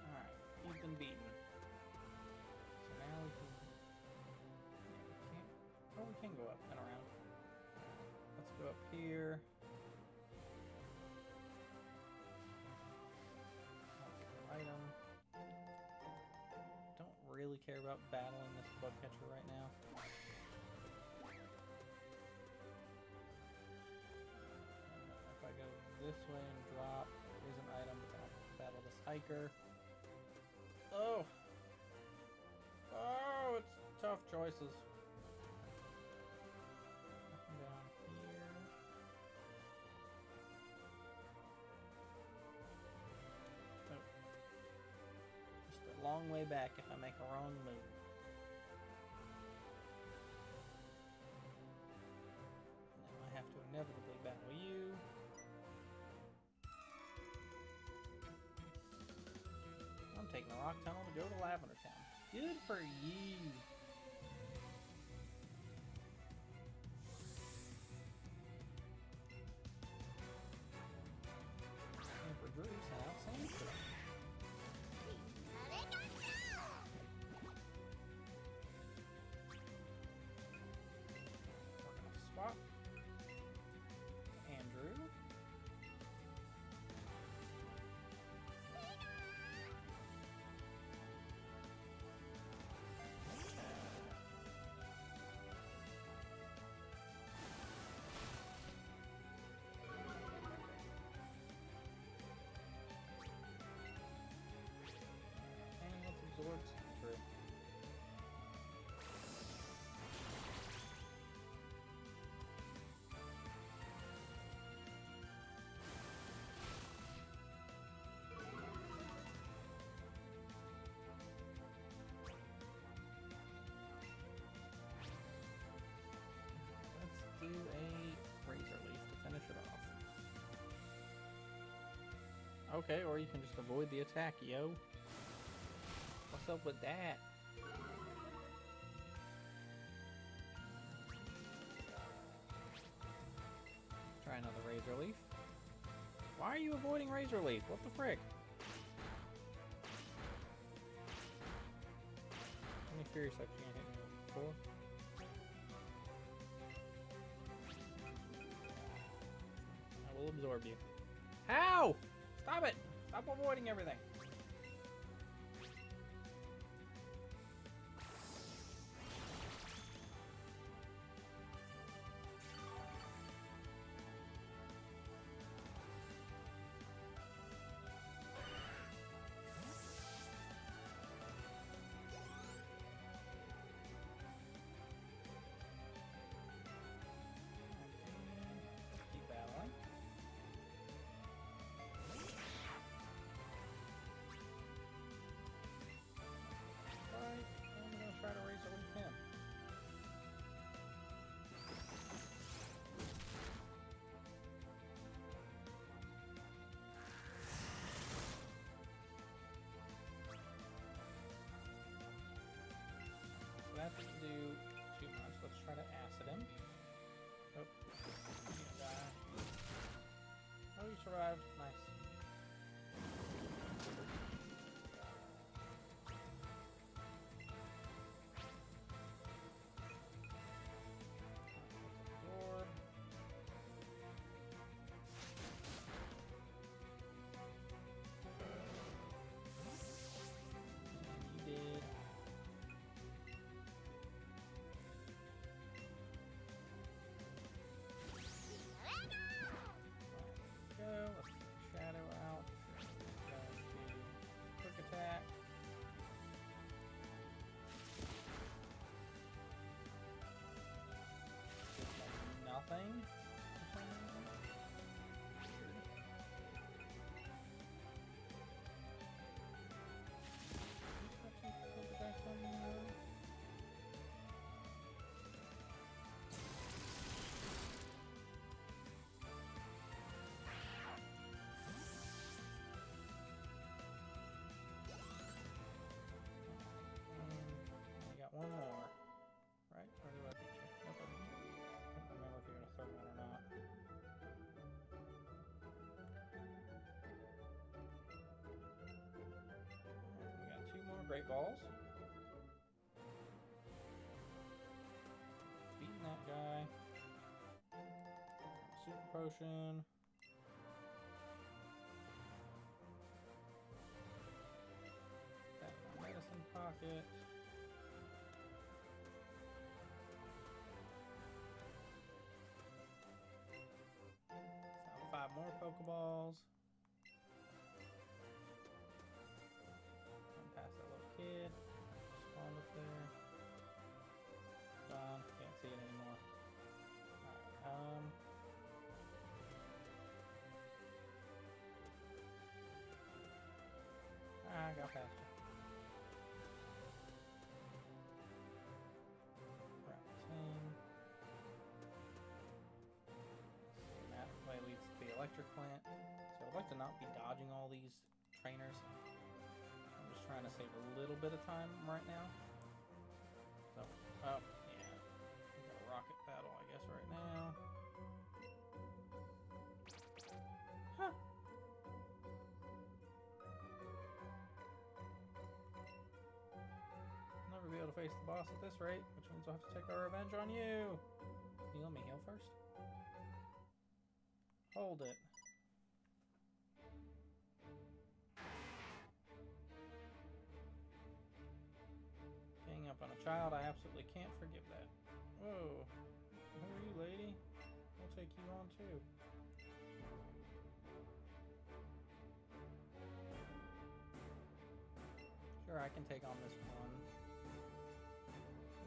[SPEAKER 1] Alright, he's been beaten. So now we can... Oh, we can go up and around. Let's go up here. Item. Don't really care about battling this bug catcher right now. If I go this way and drop, here's an item to battle this hiker. Oh! Oh, it's tough choices. Nothing down here. Long way back if I make a wrong move. Now I have to inevitably battle you. I'm taking the rock tunnel to go to Lavender Town. Good for you. Okay, or you can just avoid the attack, yo. What's up with that? Try another Razor Leaf. Why are you avoiding Razor Leaf? What the frick? How many Fury Sucks you gonna hit me with? 4? I will absorb you. How? Stop it! Stop avoiding everything. Keep battling. Right, I'm gonna try to Razor Leaf him. So that didn't do too much. Let's try to acid him. Oh, he's gonna die. Oh, you survived. Nice. Absorb. And you did. Go. Let's get Shadow out. Go to Quick Attack. Just like nothing. For some reason. Weird. Is he touching the back on me? I got one more. Right? Or do I beat you? Nope, I beat you. I don't remember if you're gonna throw one or not. We got 2 more Great Balls. Beating that guy. Super Potion. Back in my medicine pocket. Now 5 more Pokeballs. Run past that little kid. Spawn up there. Gone. Can't see it anymore. Alright, I got past you. Route 10. And that way leads to the electric plant. So I'd like to not be dodging all these trainers. I'm just trying to save a little bit of time right now. So, oh, yeah. We got a rocket battle, I guess, right now. Huh. Never be able to face the boss at this rate, which means I'll have to take our revenge on you. Can you let me heal first? Hold it. Ganging up on a child, I absolutely can't forgive that. Whoa. Who are you, lady? We'll take you on too. Sure, I can take on this one.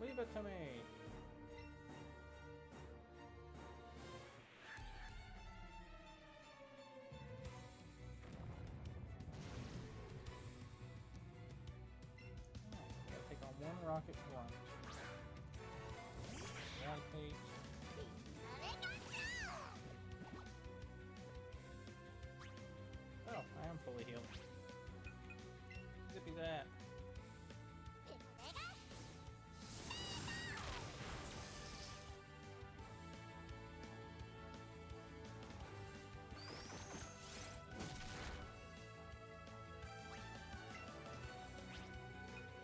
[SPEAKER 1] Leave it to me. Gotta take on one rocket once. Eradicate. Oh, I am fully healed. Zippy that.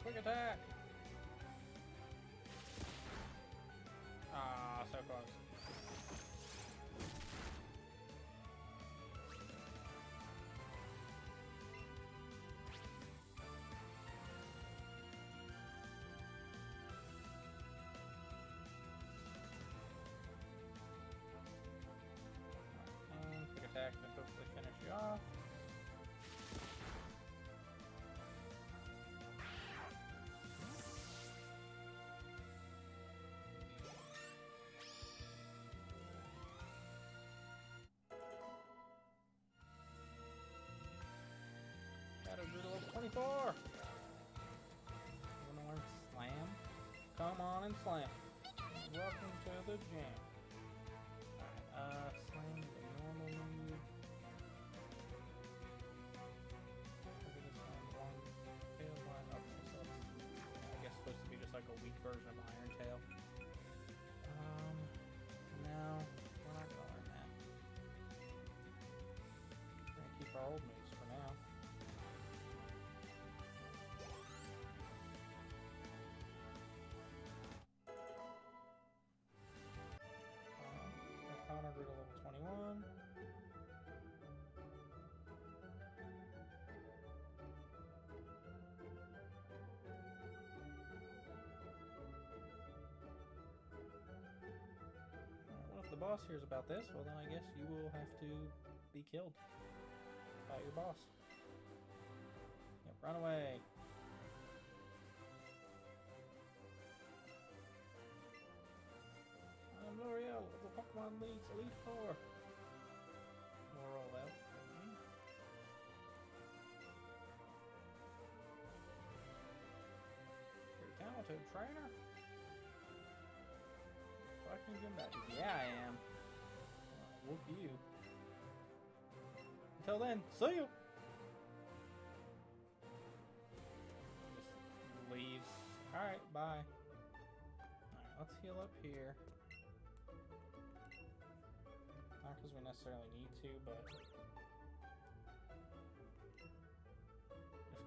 [SPEAKER 1] Quick attack! Ah, so close. And quick attack to hopefully finish you off. Got a good level 24! You wanna learn slam? Come on and slam. Welcome to the gym. Alright, slam is a normal move. Look at this one. Tail line up. So it's, I guess supposed to be just like a weak version of Iron Tail. No, we're not gonna learn that. We're gonna keep our old moves for now. Connor grew to level 21. Well, if the boss hears about this, well then I guess you will have to be killed by your boss. Yep, run away. I'm L'Oreal of the Pokemon League's Elite Four. L'Oreal. Pretty talented trainer. Collecting gym badges. Yeah, I am. Whoop you. Until then, see you. Just leaves. Alright, bye. Alright, let's heal up here. Not because we necessarily need to, but just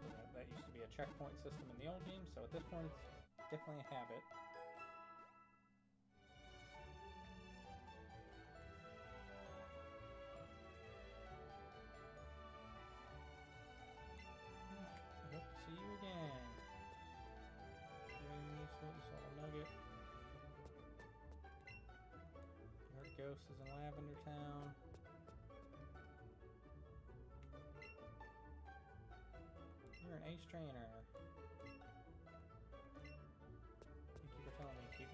[SPEAKER 1] because that used to be a checkpoint system in the old game, so at this point it's definitely a habit. I hope to see you again. Doing useful, you saw a nugget. Ghost is in Lavender Town. You're an ace trainer. Thank you for telling me, Keith.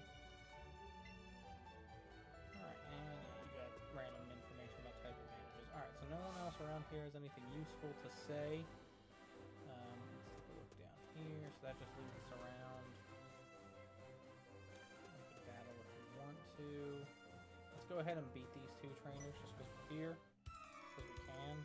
[SPEAKER 1] Alright, and yeah, you got random information about type advantages. Alright, so no one else around here has anything useful to say. Let's take a look down here. So that just leaves us around. We can battle if we want to. Let's go ahead and beat these two trainers just because we're here. Because we can.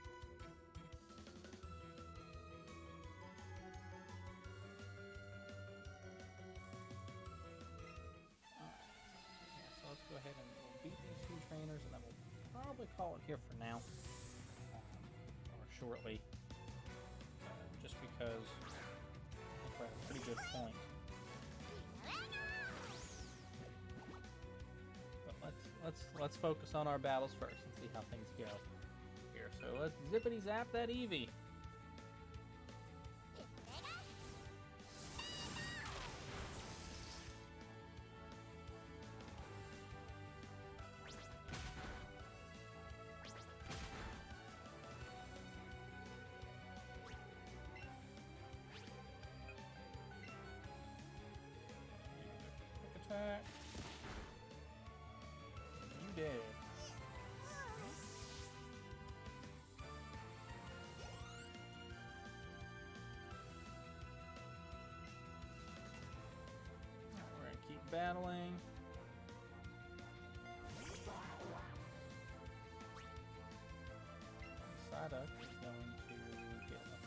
[SPEAKER 1] Alright. Yeah, so let's go ahead and we'll beat these two trainers and then we'll probably call it here for now. Or shortly. Just because I think we're at a pretty good point. Let's focus on our battles first and see how things go here. So let's zippity zap that Eevee. Quick attack. You did. We're gonna keep battling. Psyduck is going to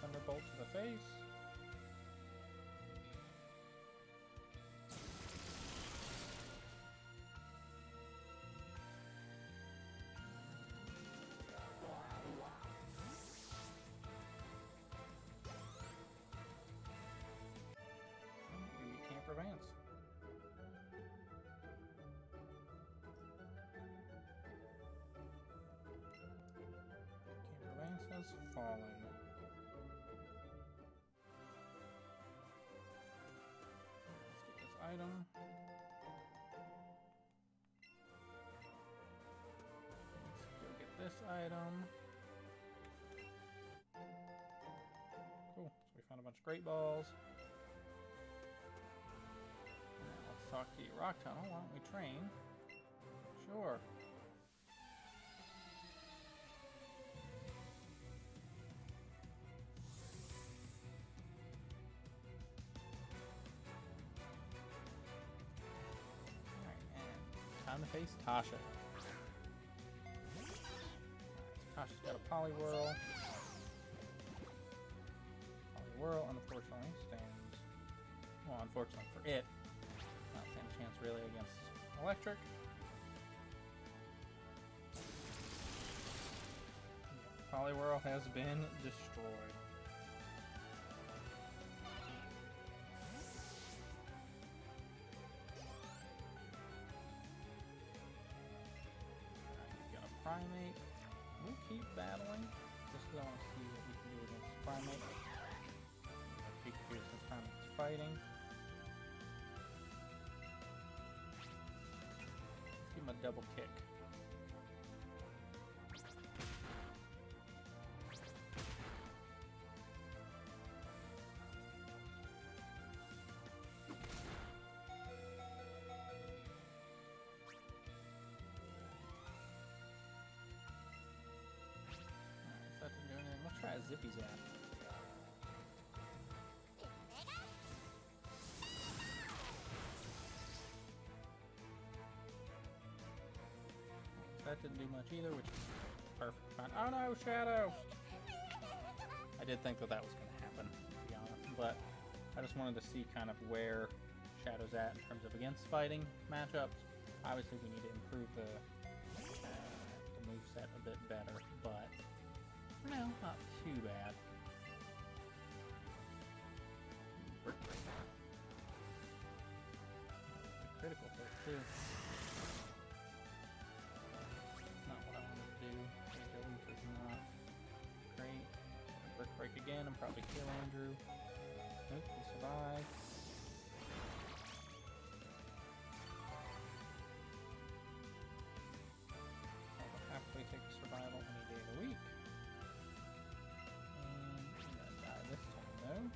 [SPEAKER 1] Thunderbolt to the face. We can't advance. Has fallen. Let's get this item. Let's go get this item. Cool. So we found a bunch of great balls. Now let's talk to you. Rock Tunnel. Why don't we train? Sure. Time to face Tasha. Tasha's got a Poliwhirl. Poliwhirl, unfortunately, stands... Well, unfortunately for it, not stand a chance really against Electric. Poliwhirl has been destroyed. Primate. We'll keep battling just because I want to see what we can do against Primate. Pikachu since Primate's fighting. Let's give him a double kick. Let's try a Zippy Zap. That didn't do much either, which is perfect. Fine. Oh no, Shadow! I did think that that was going to happen, to be honest, but I just wanted to see kind of where Shadow's at in terms of against fighting matchups. Obviously, we need to improve the moveset a bit better, but for now, not too bad. Brick Break. Critical hit, too. Not what I wanted to do. Angel Leaf is not great. Brick Break again, and probably kill Andrew. Nope, he survived. I'll happily take the survival any day of the week. This time, though.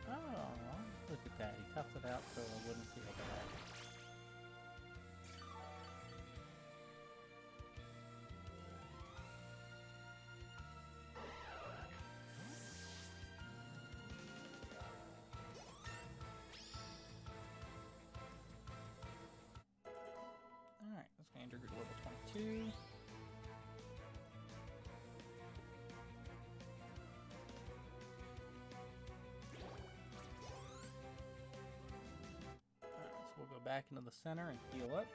[SPEAKER 1] Oh, look at that. He toughed it out so I wouldn't feel bad. Alright, let's go Andrew to level 22. Alright, so we'll go back into the center and heal up.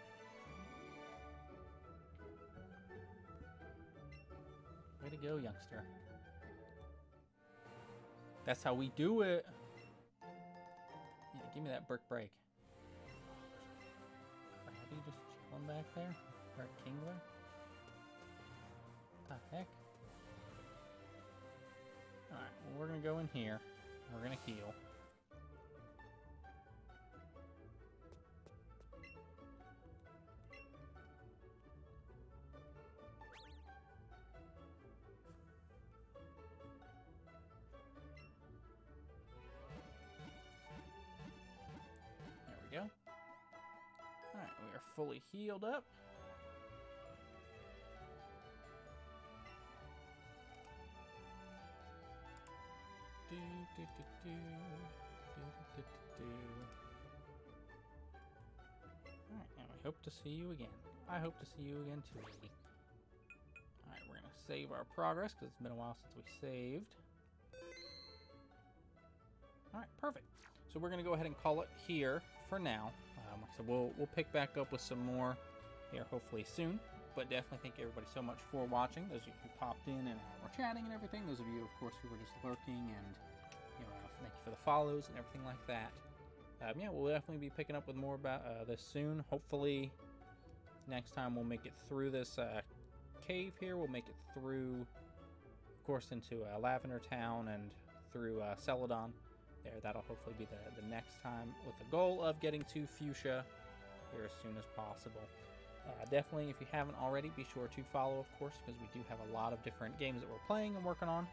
[SPEAKER 1] Way to go, youngster. That's how we do it. Yeah, give me that Brick Break. Krabby just chilling back there? Or Kingler? What the heck? Alright, well, we're gonna go in here. We're gonna heal. There we go. Alright, we are fully healed up. Alright, and we hope to see you again. I hope to see you again too, lady. Alright, we're going to save our progress because it's been a while since we saved. Alright, perfect. So we're going to go ahead and call it here for now. So we'll pick back up with some more here hopefully soon. But definitely thank everybody so much for watching. Those of you who popped in and were chatting and everything. Those of you, of course, who were just lurking, and thank you for the follows and everything like that. Yeah, we'll definitely be picking up with more about this soon. Hopefully, next time we'll make it through this cave here. We'll make it through, of course, into Lavender Town and through Celadon. There, that'll hopefully be the next time, with the goal of getting to Fuchsia here as soon as possible. Definitely, if you haven't already, be sure to follow, of course, because we do have a lot of different games that we're playing and working on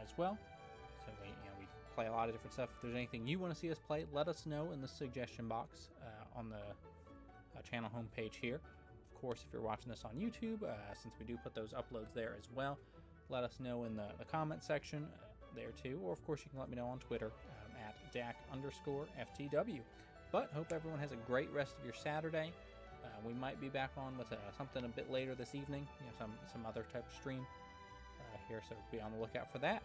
[SPEAKER 1] as well. So we play a lot of different stuff. If there's anything you want to see us play, let us know in the suggestion box on the channel homepage here. Of course, if you're watching this on YouTube, since we do put those uploads there as well, let us know in the comment section there too. Or, of course, you can let me know on Twitter at DAC_FTW. But hope everyone has a great rest of your Saturday. We might be back on with something a bit later this evening, some other type of stream here, so be on the lookout for that.